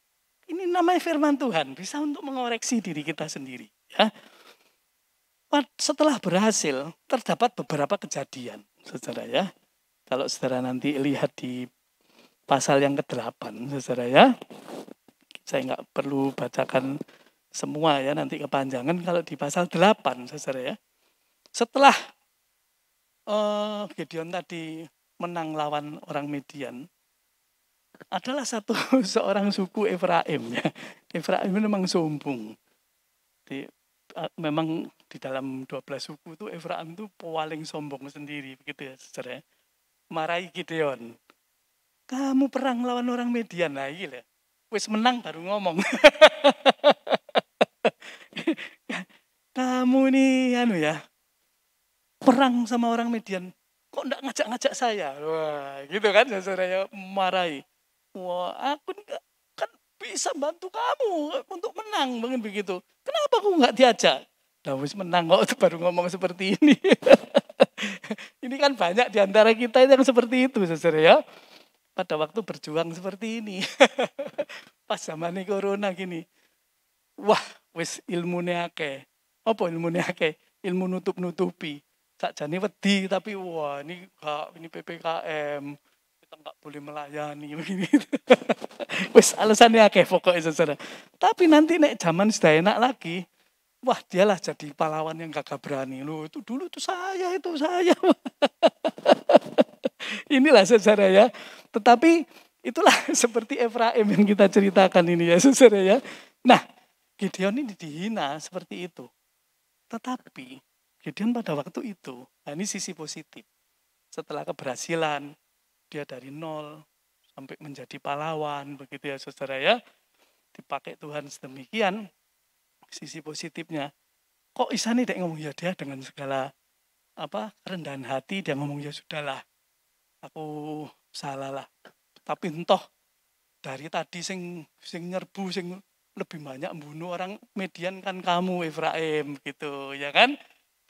[SPEAKER 2] ini namanya firman Tuhan. Bisa untuk mengoreksi diri kita sendiri. Ya. Setelah berhasil, terdapat beberapa kejadian, saudara ya. Kalau saudara nanti lihat di pasal yang ke-8, saudara ya. Saya nggak perlu bacakan semua ya, nanti kepanjangan. Kalau di pasal 8, saudara ya. Setelah Gideon tadi menang lawan orang Midian, adalah seorang suku Efraim ya. Efraim memang sombong. Memang di dalam 12 suku itu Efraim itu paling sombong sendiri begitu ya, saudara. Marahi Gideon. Kamu perang lawan orang Midian lagi lah. Wis menang baru ngomong. Kamu ini perang sama orang Midian, kok enggak ngajak-ngajak saya? Wah, gitu kan saudara ya, marahi. Wah, aku kan bisa bantu kamu untuk menang, begitu. Kenapa aku enggak diajak? Nah, wis menang kok baru ngomong seperti ini. Ini kan banyak di antara kita yang seperti itu, saudara ya. Pada waktu berjuang seperti ini. Pas zaman corona gini. Wah, wis ilmune akeh. Apa ilmune akeh? Ilmu nutup-nutupi. Sakjane wedi tapi wah ini PPKM. Kita enggak boleh melayani begini. Wis alasannya akeh pokoknya, saudara. Tapi nanti nek zaman sudah enak lagi, wah dialah jadi pahlawan yang gagah berani. Loh, itu dulu itu saya. Inilah saudara ya. Tetapi itulah seperti Efraim yang kita ceritakan ini ya, saudara ya. Nah, Gideon ini dihina seperti itu. Tetapi Gideon pada waktu itu, nah ini sisi positif. Setelah keberhasilan, dia dari nol sampai menjadi pahlawan, begitu ya saudara ya. Dipakai Tuhan sedemikian, sisi positifnya. Kok Isani dek ngomong ya, dia dengan segala kerendahan hati dia ngomong ya sudahlah, aku salah lah. Tapi entah dari tadi sing nyerbu sing lebih banyak membunuh orang Midian kan kamu Efraim gitu ya kan.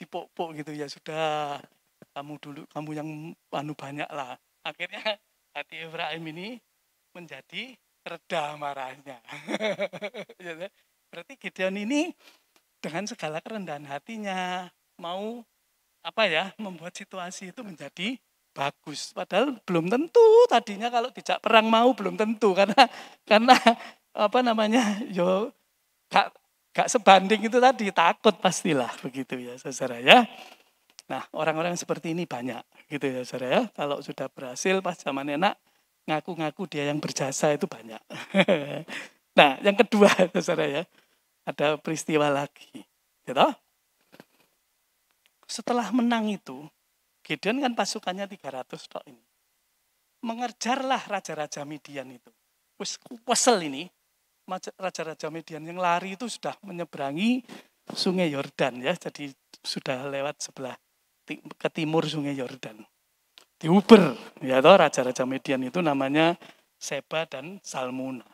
[SPEAKER 2] dipok-pok gitu ya, sudah kamu dulu, kamu yang banyak lah. Akhirnya hati Efraim ini menjadi reda marahnya. Berarti Gideon ini dengan segala kerendahan hatinya mau membuat situasi itu menjadi bagus. Padahal belum tentu tadinya kalau dijak perang mau belum tentu karena gak sebanding itu tadi, takut pastilah begitu ya saudara ya. Nah, orang-orang seperti ini banyak gitu ya saudara ya. Kalau sudah berhasil pas zaman enak ngaku-ngaku dia yang berjasa itu banyak. Nah, yang kedua saudara ya, ada peristiwa lagi. Gitu? Setelah menang itu, Gideon kan pasukannya 300 tok ini. Mengerjarlah raja-raja Midian itu. Kesel ini, raja-raja Midian yang lari itu sudah menyeberangi sungai Yordan ya. Jadi sudah lewat sebelah ke timur sungai Yordan. Diuber ya toh, raja-raja Midian itu namanya Seba dan Salmuna.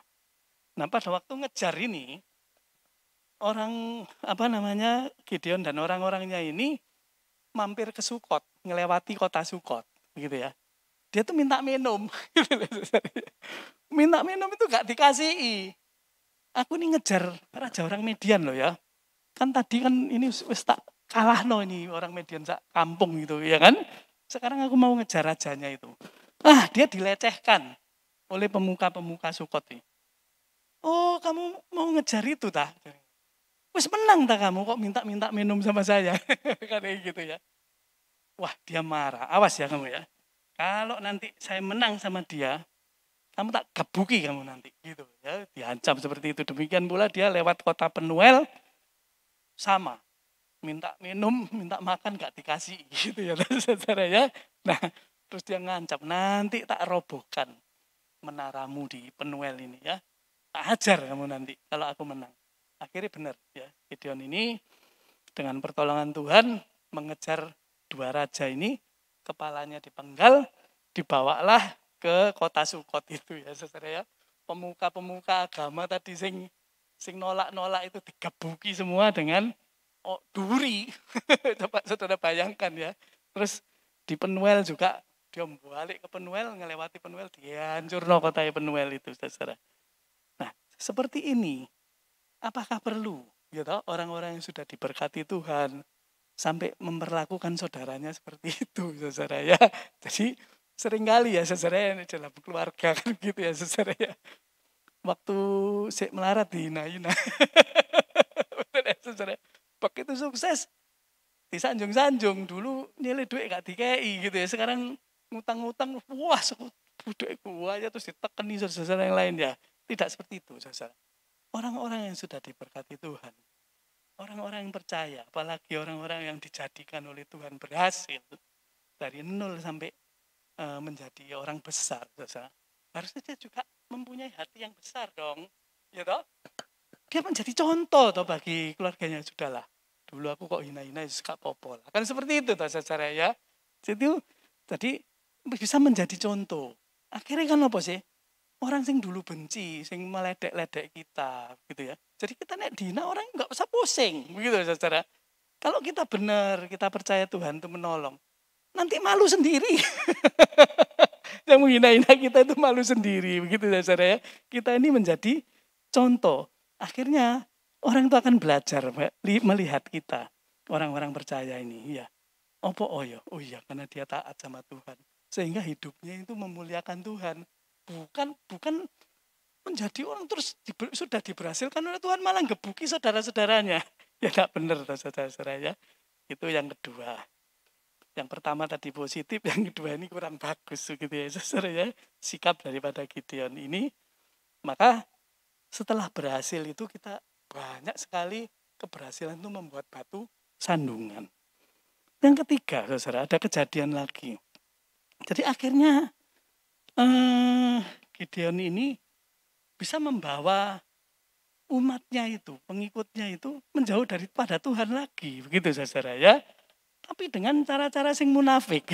[SPEAKER 2] Nah, pada waktu ngejar ini orang Gideon dan orang-orangnya ini mampir ke Sukot, ngelewati kota Sukot gitu ya. Dia tuh minta minum. Minta minum itu gak dikasihi. Aku ini ngejar raja orang Midian loh ya. Kan tadi kan ini wis tak kalah no ini orang Midian sak kampung gitu ya kan. Sekarang aku mau ngejar rajanya itu. Dia dilecehkan oleh pemuka-pemuka Sukot ini. Oh, kamu mau ngejar itu tah? Wis menang tak kamu kok minta minum sama saya? Kayak gitu ya. Wah, dia marah. Awas ya kamu ya. Kalau nanti saya menang sama dia, kamu tak gebuki kamu nanti gitu ya. Diancam seperti itu. Demikian pula dia lewat kota Penuel sama. Minta minum, minta makan gak dikasih gitu ya saudara ya. Nah, terus dia ngancam, nanti tak robohkan menaramu di Penuel ini ya. Tak hajar kamu nanti kalau aku menang. Akhirnya benar ya. Gideon ini dengan pertolongan Tuhan mengejar dua raja ini, kepalanya dipenggal, dibawalah ke kota Sukot itu ya saudara ya. Pemuka-pemuka agama tadi sing nolak-nolak itu digebuki semua dengan duri. Coba saudara bayangkan ya. Terus di Penuel juga dia balik ke Penuel, ngelewati Penuel, dihancurno kota Penuel itu saudara. Nah, seperti ini. Apakah perlu ya toh, orang-orang yang sudah diberkati Tuhan sampai memperlakukan saudaranya seperti itu saudara ya. Jadi seringkali ya saudara ya, dalam keluarga kan gitu ya saudara ya. Waktu sik melarat dihina-hina. Saudara, begitu sukses disanjung-sanjung, dulu nilai duit gak dikei gitu ya. Sekarang ngutang-ngutang, wah duit gua aja terus ditekeni saudara yang lain ya. Tidak seperti itu saudara. Orang-orang yang sudah diberkati Tuhan, orang-orang yang percaya, apalagi orang-orang yang dijadikan oleh Tuhan berhasil dari nol sampai menjadi orang besar, saudara. Harusnya dia juga mempunyai hati yang besar dong, ya toh? Dia menjadi contoh toh bagi keluarganya, sudahlah. Dulu aku kok hina-hina suka popol. Kan seperti itu toh saudara ya. Jadi bisa menjadi contoh. Akhirnya kan apa sih? Orang sing dulu benci, sing meledek-ledek kita, gitu ya. Jadi kita nek dihina orang nggak usah pusing, begitu saudara. Kalau kita benar, kita percaya Tuhan itu menolong, nanti malu sendiri. Yang menghina-hina kita itu malu sendiri, begitu saudara ya. Kita ini menjadi contoh. Akhirnya orang itu akan belajar melihat kita, orang-orang percaya ini, ya. Oh iya, karena dia taat sama Tuhan, sehingga hidupnya itu memuliakan Tuhan. Bukan menjadi orang terus sudah diberhasilkan oleh Tuhan malah gebuki saudara-saudaranya. Ya tidak benar saudara-saudara ya. Itu yang kedua. Yang pertama tadi positif, yang kedua ini kurang bagus gitu ya saudara ya. Sikap daripada Gideon ini. Maka setelah berhasil itu kita banyak sekali keberhasilan itu membuat batu sandungan. Yang ketiga saudara, ada kejadian lagi. Jadi akhirnya Gideon ini bisa membawa umatnya itu, pengikutnya itu menjauh daripada Tuhan lagi, begitu saudara ya. Tapi dengan cara-cara sing munafik,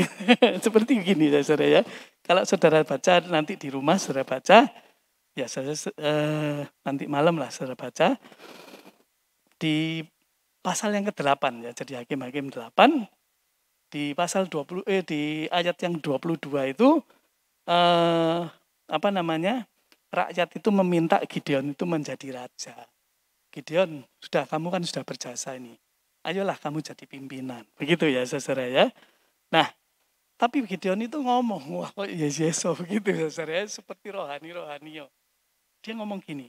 [SPEAKER 2] seperti gini saudara ya. Kalau saudara baca nanti di rumah saudara baca, ya nanti malam lah saudara baca di pasal yang ke-8 ya. Jadi Hakim-Hakim 8 di pasal di ayat yang 22 itu rakyat itu meminta Gideon itu menjadi raja. Gideon, kamu kan sudah berjasa ini. Ayolah kamu jadi pimpinan. Begitu ya saudara ya. Nah, tapi Gideon itu ngomong, wah kok Yesus begitu saudara ya, seperti rohani. Dia ngomong gini,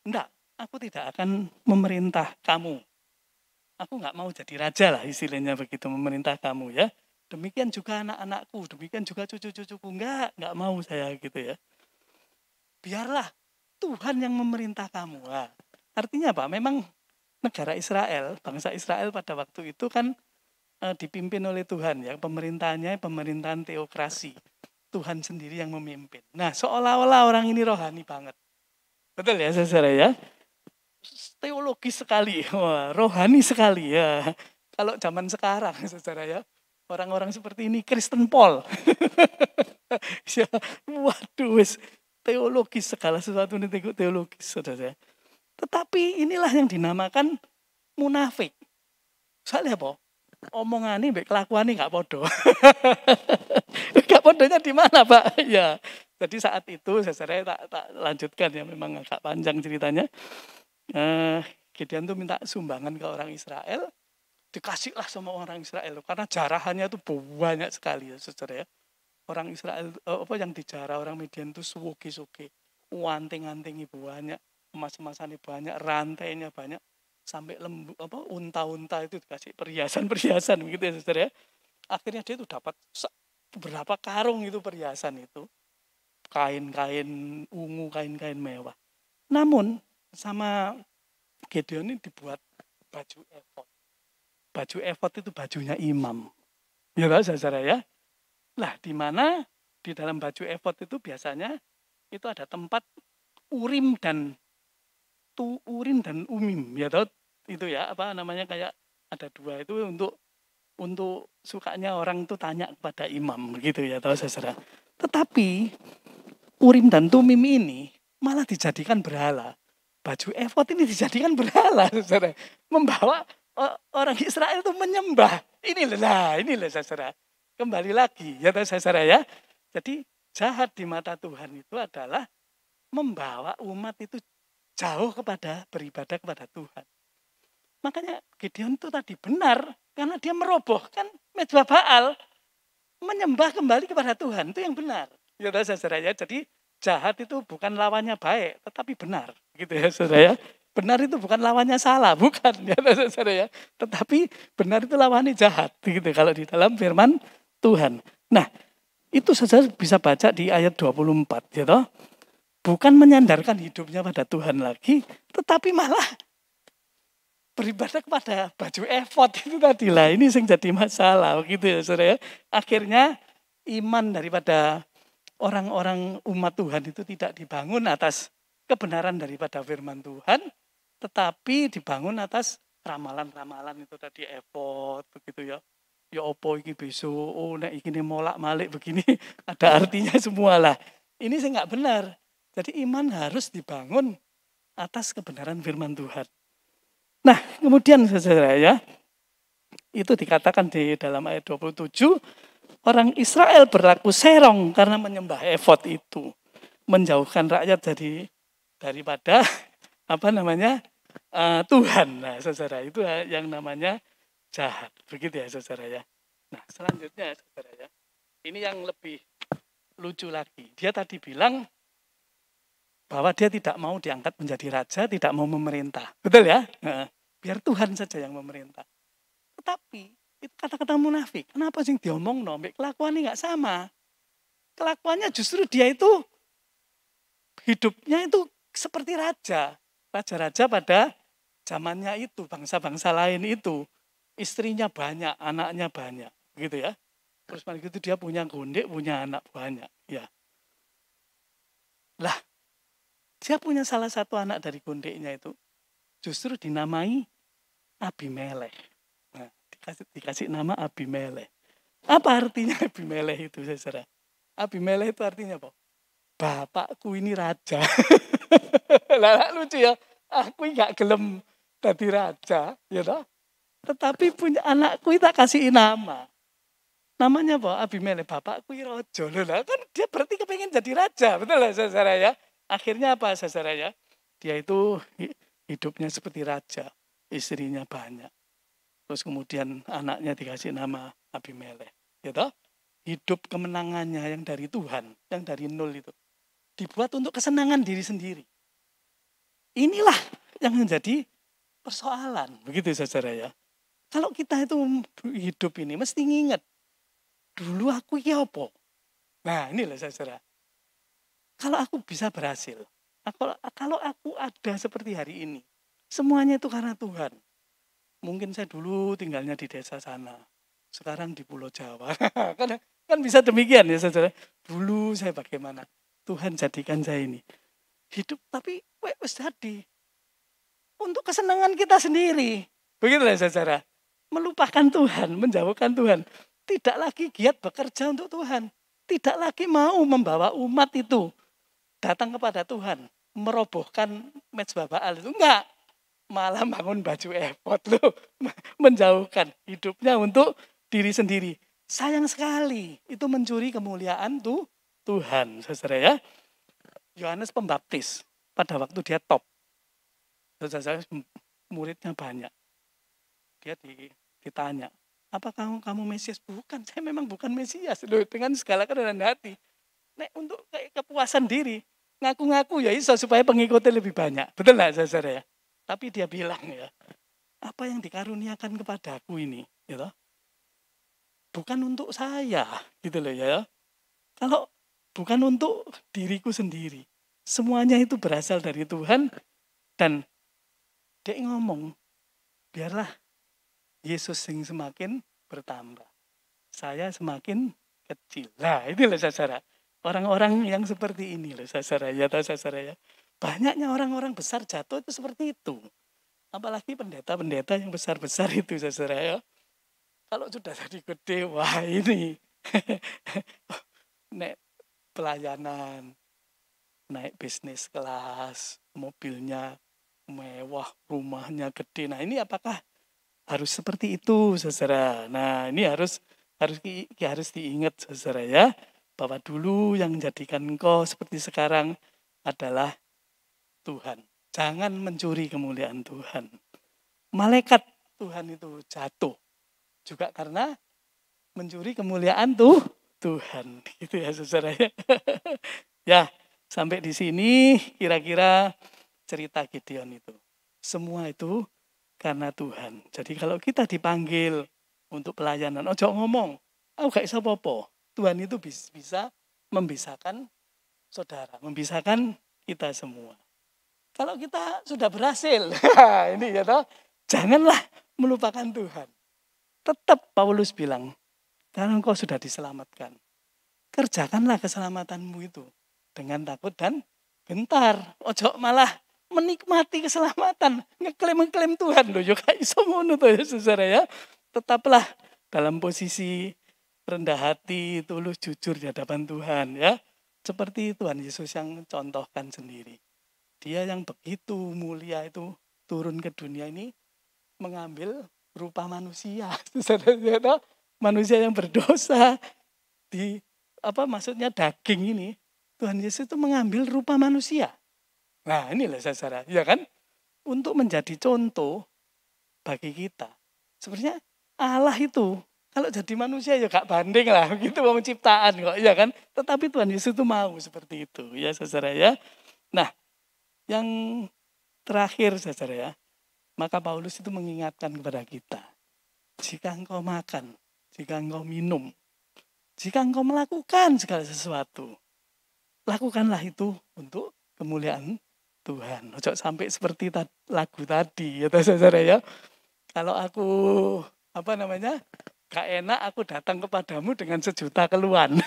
[SPEAKER 2] enggak, aku tidak akan memerintah kamu. Aku nggak mau jadi raja lah istilahnya begitu, memerintah kamu ya. Demikian juga anak-anakku, demikian juga cucu-cucuku. Enggak mau saya gitu ya. Biarlah Tuhan yang memerintah kamu. Nah, artinya apa? Memang negara Israel, bangsa Israel pada waktu itu kan dipimpin oleh Tuhan ya. Pemerintahannya pemerintahan teokrasi. Tuhan sendiri yang memimpin. Nah, seolah-olah orang ini rohani banget. Betul ya saudara ya? Teologis sekali, wah, rohani sekali ya. Kalau zaman sekarang, saudara ya, orang-orang seperti ini Kristen Paul. Ya, waduh, teologis segala sesuatu ini teologis, saudara. Tetapi inilah yang dinamakan munafik. Soalnya apa? Omongan ini, kelakuan ini nggak podo. Nggak podonya di mana, Pak? Ya, jadi saat itu, saya tak lanjutkan ya, memang agak panjang ceritanya. Gideon tuh minta sumbangan ke orang Israel, dikasihlah sama orang Israel karena jarahannya itu banyak sekali ya saudara ya. Orang Israel yang dijarah orang Midian itu sugi-sugi, anting-antingi banyak, emas-emasannya banyak, rantainya banyak, sampai unta-unta itu dikasih perhiasan begitu ya saudara ya. Akhirnya dia itu dapat beberapa karung itu perhiasan itu, kain-kain ungu, kain-kain mewah. Namun sama Gideon ini dibuat baju efod. Baju efod itu bajunya imam. Ya saudara ya. Lah di mana di dalam baju efod itu biasanya itu ada tempat urim dan umim. Ya tahu itu ya, kayak ada dua itu untuk sukanya orang itu tanya kepada imam gitu ya tahu saudara. Tetapi urim dan tumim ini malah dijadikan berhala. Baju efod ini dijadikan berhala, saudara. Membawa orang Israel itu menyembah. Inilah saudara. Kembali lagi, ya saudara ya. Jadi jahat di mata Tuhan itu adalah membawa umat itu jauh beribadah kepada Tuhan. Makanya Gideon itu tadi benar, karena dia merobohkan mezbah Baal, menyembah kembali kepada Tuhan, itu yang benar. Ya saudara ya, jadi jahat itu bukan lawannya baik, tetapi benar, gitu ya saudara ya. Benar itu bukan lawannya salah, bukan ya saudara ya. Tetapi benar itu lawannya jahat, gitu kalau di dalam firman Tuhan. Nah, itu saudara bisa baca di ayat 24, gitu. Bukan menyandarkan hidupnya pada Tuhan lagi, tetapi malah beribadah kepada baju efod itu tadi lah. Ini yang jadi masalah, gitu ya saudara ya. Akhirnya iman daripada orang-orang umat Tuhan itu tidak dibangun atas kebenaran daripada firman Tuhan, tetapi dibangun atas ramalan-ramalan itu tadi efod begitu ya. Ya opo iki besok, nek iki molak-malik begini, ada artinya semua lah. Ini saya nggak benar. Jadi iman harus dibangun atas kebenaran firman Tuhan. Nah, kemudian saudara ya, itu dikatakan di dalam ayat 27, orang Israel berlaku serong karena menyembah efod itu. Menjauhkan rakyat daripada Tuhan. Nah, saudara, itu yang namanya jahat. Begitu ya, saudara ya. Nah, selanjutnya saudara ya. Ini yang lebih lucu lagi. Dia tadi bilang bahwa dia tidak mau diangkat menjadi raja, tidak mau memerintah. Betul ya? Biar Tuhan saja yang memerintah. Tetapi itu kata-kata munafik. Kenapa sih diomong nombek? Kelakuannya nggak sama. Kelakuannya justru dia itu hidupnya itu seperti raja. Raja-raja pada zamannya itu, bangsa-bangsa lain itu. Istrinya banyak, anaknya banyak. Gitu ya. Terus begitu dia punya gondek, punya anak banyak. Ya. Lah, dia punya salah satu anak dari gondeknya itu. Justru dinamai Abimelekh. Nah, dikasih nama Abimelekh. Apa artinya Abimelekh itu, saudara? Abimelekh itu artinya apa? Bapakku ini raja. Lah lucu ya. Aku nggak gelem jadi raja, ya toh? Tetapi punya anakku tak kasih nama. Namanya apa? Abimelek. Bapakku raja. Loh, kan dia berarti kepengen jadi raja. Betul lah saudara ya. Akhirnya apa saudara ya? Dia itu hidupnya seperti raja. Istrinya banyak. Terus kemudian anaknya dikasih nama Abimelek. Gitu? Hidup kemenangannya yang dari Tuhan. Yang dari nol itu. Dibuat untuk kesenangan diri sendiri. Inilah yang menjadi persoalan. Begitu saudara ya. Kalau kita itu hidup ini mesti nginget. Dulu aku ini apa? Nah inilah saudara. Kalau aku bisa berhasil. Kalau aku ada seperti hari ini. Semuanya itu karena Tuhan. Mungkin saya dulu tinggalnya di desa sana. Sekarang di Pulau Jawa. kan bisa demikian ya saudara. Dulu saya bagaimana. Tuhan jadikan saya ini. Hidup tapi wes jadi. Untuk kesenangan kita sendiri. Begitulah saudara. Melupakan Tuhan, menjauhkan Tuhan. Tidak lagi giat bekerja untuk Tuhan. Tidak lagi mau membawa umat itu datang kepada Tuhan. Merobohkan mezbah Baal itu. Enggak. Malah bangun baju efod loh. Menjauhkan hidupnya untuk diri sendiri. Sayang sekali. Itu mencuri kemuliaan Tuhan. Saudara ya. Yohanes Pembaptis. Pada waktu dia top. Saudara muridnya banyak. Dia ditanya, apakah kamu Mesias? Bukan, saya memang bukan Mesias. Loh, dengan segala kerendahan hati. Nek untuk kayak kepuasan diri, ngaku-ngaku ya iso supaya pengikutnya lebih banyak. Betul nggak saudara ya? Tapi dia bilang ya, apa yang dikaruniakan kepadaku ini, gitu, bukan untuk saya, gitu loh ya. Kalau bukan untuk diriku sendiri, semuanya itu berasal dari Tuhan. Dan dia ngomong, biarlah Yesus yang semakin bertambah. Saya semakin kecil. Nah, inilah saudara. Orang-orang yang seperti ini loh saudara ya, saudara ya. Banyaknya orang-orang besar jatuh itu seperti itu. Apalagi pendeta-pendeta yang besar-besar itu saudara ya. Kalau sudah jadi gede, wah ini naik pelayanan, naik bisnis kelas, mobilnya mewah, rumahnya gede. Nah, ini apakah harus seperti itu, saudara. Nah, ini harus diingat, saudara ya, bahwa dulu yang menjadikan engkau seperti sekarang adalah Tuhan. Jangan mencuri kemuliaan Tuhan. Malaikat Tuhan itu jatuh juga karena mencuri kemuliaan Tuhan. Gitu ya, saudara ya. Ya, sampai di sini kira-kira cerita Gideon itu. Semua itu karena Tuhan. Jadi kalau kita dipanggil untuk pelayanan, ojo ngomong, aku gak bisa apa-apa. Tuhan itu bisa membisahkan saudara, membisahkan kita semua. Kalau kita sudah berhasil, ini ya toh, janganlah melupakan Tuhan. Tetap Paulus bilang, kalau engkau sudah diselamatkan, kerjakanlah keselamatanmu itu dengan takut dan gentar. Ojo malah menikmati keselamatan, ngeklaim Tuhan loh, yo kayak iso ngono to ya saudara ya. Tetaplah dalam posisi rendah hati, tulus, jujur di hadapan Tuhan ya. Seperti Tuhan Yesus yang contohkan sendiri. Dia yang begitu mulia itu turun ke dunia ini mengambil rupa manusia. Saudara, manusia yang berdosa maksudnya daging ini. Tuhan Yesus itu mengambil rupa manusia. Nah inilah saudara, ya kan? Untuk menjadi contoh bagi kita. Sebenarnya Allah itu, kalau jadi manusia ya gak banding lah. Gitu mau ciptaan kok, ya kan? Tetapi Tuhan Yesus itu mau seperti itu, ya saudara ya. Nah, yang terakhir saudara ya. Maka Paulus itu mengingatkan kepada kita. Jika engkau makan, jika engkau minum, jika engkau melakukan segala sesuatu, lakukanlah itu untuk kemuliaan Tuhan. Ojo sampai seperti lagu tadi ya saudara ya. Kalau aku gak enak aku datang kepadamu dengan 1 juta keluhan.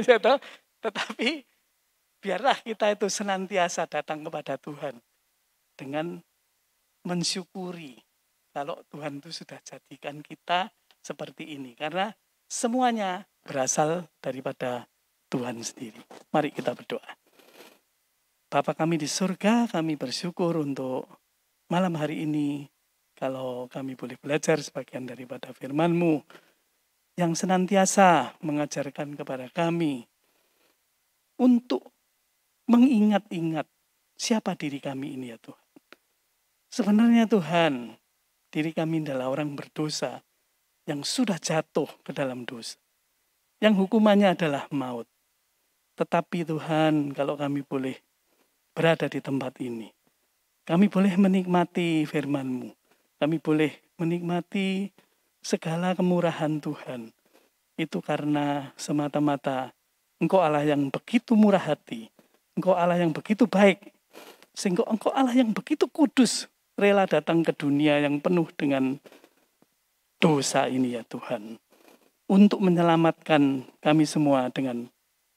[SPEAKER 2] Ya toh? Tetapi biarlah kita itu senantiasa datang kepada Tuhan dengan mensyukuri kalau Tuhan itu sudah jadikan kita seperti ini. Karena semuanya berasal daripada Tuhan sendiri. Mari kita berdoa. Bapa kami di surga, kami bersyukur untuk malam hari ini kalau kami boleh belajar sebagian daripada firman-Mu yang senantiasa mengajarkan kepada kami untuk mengingat-ingat siapa diri kami ini ya Tuhan. Sebenarnya Tuhan, diri kami adalah orang berdosa yang sudah jatuh ke dalam dosa. Yang hukumannya adalah maut. Tetapi Tuhan, kalau kami boleh berada di tempat ini, kami boleh menikmati firman-Mu. Kami boleh menikmati segala kemurahan Tuhan. Itu karena semata-mata Engkau Allah yang begitu murah hati. Engkau Allah yang begitu baik. Sehingga Engkau Allah yang begitu kudus. Rela datang ke dunia yang penuh dengan dosa ini ya Tuhan. Untuk menyelamatkan kami semua dengan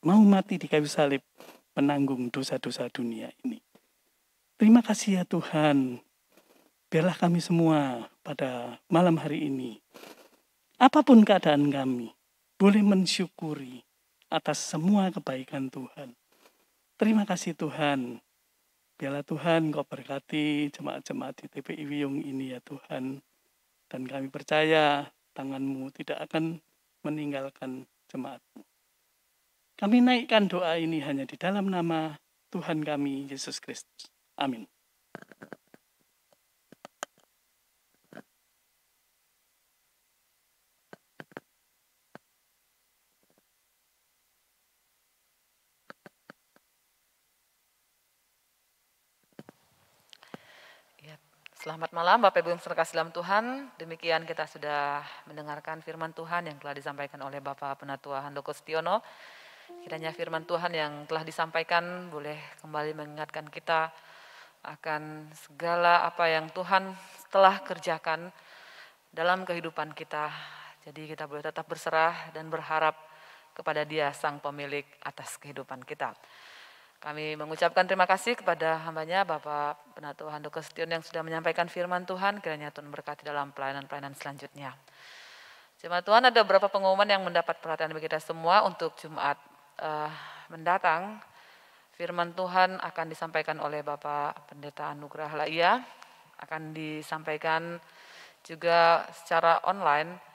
[SPEAKER 2] mau mati di kayu salib. Menanggung dosa-dosa dunia ini. Terima kasih ya Tuhan. Biarlah kami semua pada malam hari ini, apapun keadaan kami, boleh mensyukuri atas semua kebaikan Tuhan. Terima kasih Tuhan. Biarlah Tuhan Kau berkati jemaat-jemaat di TPI Wiyung ini ya Tuhan. Dan kami percaya tangan-Mu tidak akan meninggalkan jemaat-Mu. Kami naikkan doa ini hanya di dalam nama Tuhan kami, Yesus Kristus. Amin.
[SPEAKER 3] Selamat malam Bapak Ibu yang terkasih dalam Tuhan. Demikian kita sudah mendengarkan firman Tuhan yang telah disampaikan oleh Bapak Penatua Handoko Setiono. Kiranya firman Tuhan yang telah disampaikan boleh kembali mengingatkan kita akan segala apa yang Tuhan telah kerjakan dalam kehidupan kita. Jadi kita boleh tetap berserah dan berharap kepada Dia Sang Pemilik atas kehidupan kita. Kami mengucapkan terima kasih kepada hambanya Bapak Penatua Handoko Setiono yang sudah menyampaikan firman Tuhan. Kiranya Tuhan berkati dalam pelayanan-pelayanan selanjutnya. Jemaat Tuhan, ada beberapa pengumuman yang mendapat perhatian bagi kita semua untuk Jumat mendatang. Firman Tuhan akan disampaikan oleh Bapak Pendeta Anugrah Laia. Akan disampaikan juga secara online.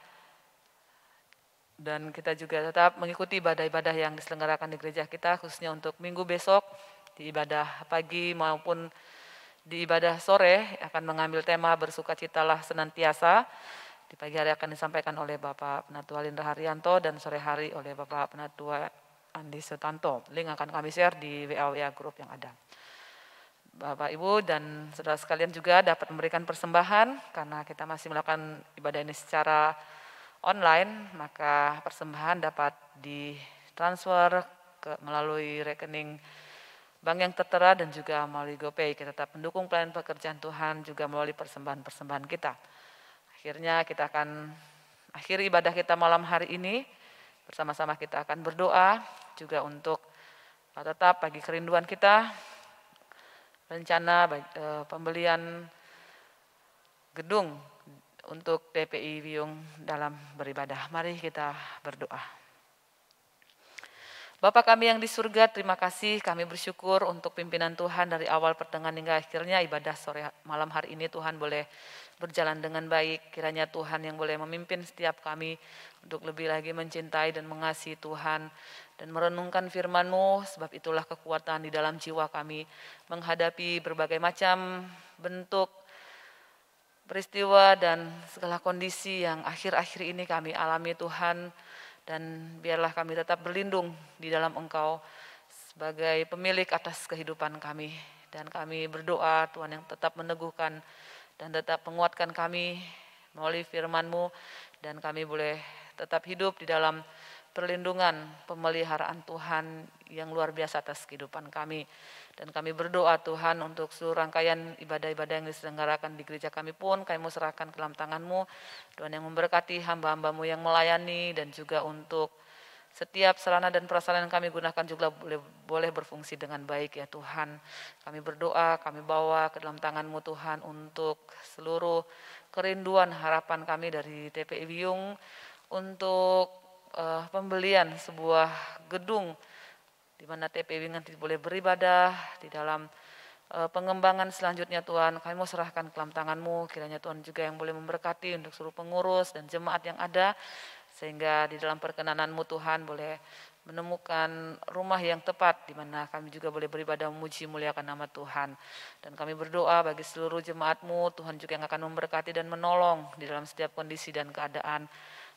[SPEAKER 3] Dan kita juga tetap mengikuti ibadah-ibadah yang diselenggarakan di gereja kita, khususnya untuk minggu besok, di ibadah pagi maupun di ibadah sore, akan mengambil tema bersukacitalah senantiasa. Di pagi hari akan disampaikan oleh Bapak Penatua Lindra Haryanto, dan sore hari oleh Bapak Penatua Andi Sutanto. Link akan kami share di WA Group yang ada. Bapak, Ibu, dan saudara sekalian juga dapat memberikan persembahan, karena kita masih melakukan ibadah ini secara online, maka persembahan dapat ditransfer melalui rekening bank yang tertera dan juga melalui GoPay. Kita tetap mendukung pelayanan pekerjaan Tuhan juga melalui persembahan-persembahan kita. Akhirnya kita akan akhiri ibadah kita malam hari ini. Bersama-sama kita akan berdoa juga untuk tetap bagi kerinduan kita, rencana pembelian gedung untuk TPI Wiyung dalam beribadah. Mari kita berdoa. Bapa kami yang di surga, terima kasih, kami bersyukur untuk pimpinan Tuhan dari awal pertengahan hingga akhirnya ibadah sore malam hari ini Tuhan boleh berjalan dengan baik. Kiranya Tuhan yang boleh memimpin setiap kami untuk lebih lagi mencintai dan mengasihi Tuhan dan merenungkan firman-Mu, sebab itulah kekuatan di dalam jiwa kami menghadapi berbagai macam bentuk peristiwa dan segala kondisi yang akhir-akhir ini kami alami Tuhan, dan biarlah kami tetap berlindung di dalam Engkau sebagai pemilik atas kehidupan kami. Dan kami berdoa Tuhan yang tetap meneguhkan dan tetap menguatkan kami melalui firman-Mu, dan kami boleh tetap hidup di dalam perlindungan pemeliharaan Tuhan yang luar biasa atas kehidupan kami. Dan kami berdoa Tuhan untuk seluruh rangkaian ibadah-ibadah yang diselenggarakan di gereja kami pun, kami mau serahkan ke dalam tangan-Mu, Tuhan yang memberkati hamba-hamba-Mu yang melayani, dan juga untuk setiap sarana dan prasarana yang kami gunakan juga boleh berfungsi dengan baik ya Tuhan. Kami berdoa, kami bawa ke dalam tangan-Mu Tuhan untuk seluruh kerinduan harapan kami dari TPI Wiyung untuk pembelian sebuah gedung di mana TPI Wiyung nanti boleh beribadah di dalam pengembangan selanjutnya Tuhan, kami mau serahkan ke dalam tangan-Mu, kiranya Tuhan juga yang boleh memberkati untuk seluruh pengurus dan jemaat yang ada, sehingga di dalam perkenanan-Mu Tuhan boleh menemukan rumah yang tepat di mana kami juga boleh beribadah memuji muliakan nama Tuhan. Dan kami berdoa bagi seluruh jemaat-Mu, Tuhan juga yang akan memberkati dan menolong di dalam setiap kondisi dan keadaan.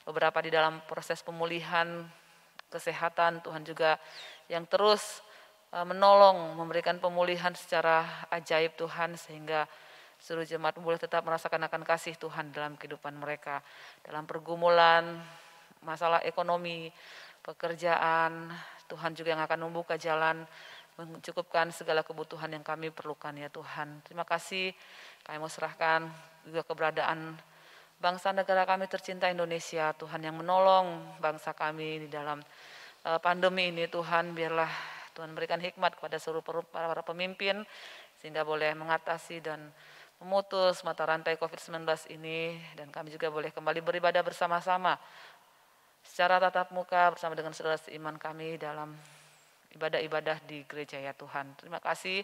[SPEAKER 3] Beberapa di dalam proses pemulihan kesehatan, Tuhan juga yang terus menolong, memberikan pemulihan secara ajaib Tuhan, sehingga seluruh jemaat boleh tetap merasakan akan kasih Tuhan dalam kehidupan mereka, dalam pergumulan, masalah ekonomi, pekerjaan. Tuhan juga yang akan membuka jalan, mencukupkan segala kebutuhan yang kami perlukan ya Tuhan. Terima kasih, kami mau serahkan juga keberadaan bangsa negara kami tercinta Indonesia, Tuhan yang menolong bangsa kami di dalam pandemi ini Tuhan. Biarlah Tuhan berikan hikmat kepada seluruh para pemimpin, sehingga boleh mengatasi dan memutus mata rantai COVID-19 ini, dan kami juga boleh kembali beribadah bersama-sama secara tatap muka bersama dengan saudara seiman kami dalam ibadah-ibadah di gereja ya Tuhan. Terima kasih,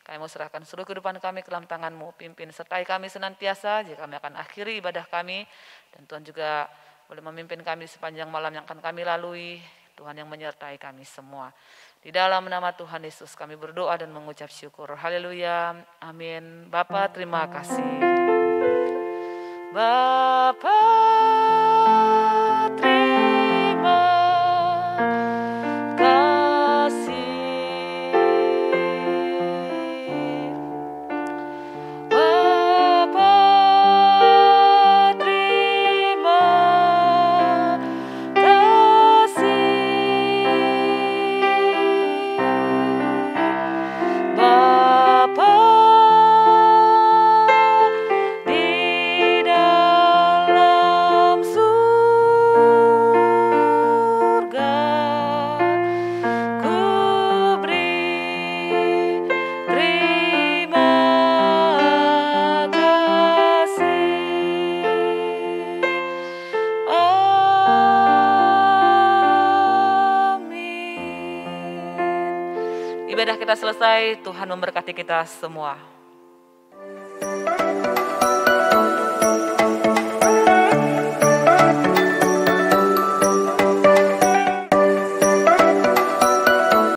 [SPEAKER 3] kami mau serahkan seluruh kehidupan kami ke dalam tangan-Mu, pimpin sertai kami senantiasa jika kami akan akhiri ibadah kami, dan Tuhan juga boleh memimpin kami sepanjang malam yang akan kami lalui. Tuhan yang menyertai kami semua. Di dalam nama Tuhan Yesus kami berdoa dan mengucap syukur. Haleluya, amin. Bapa terima kasih. Bapa terima kasih. Bapa terima kasih. Bapa di dalam surga, ku beri terima kasih. Amin. Ibadah kita selesai, Tuhan memberkati kita semua.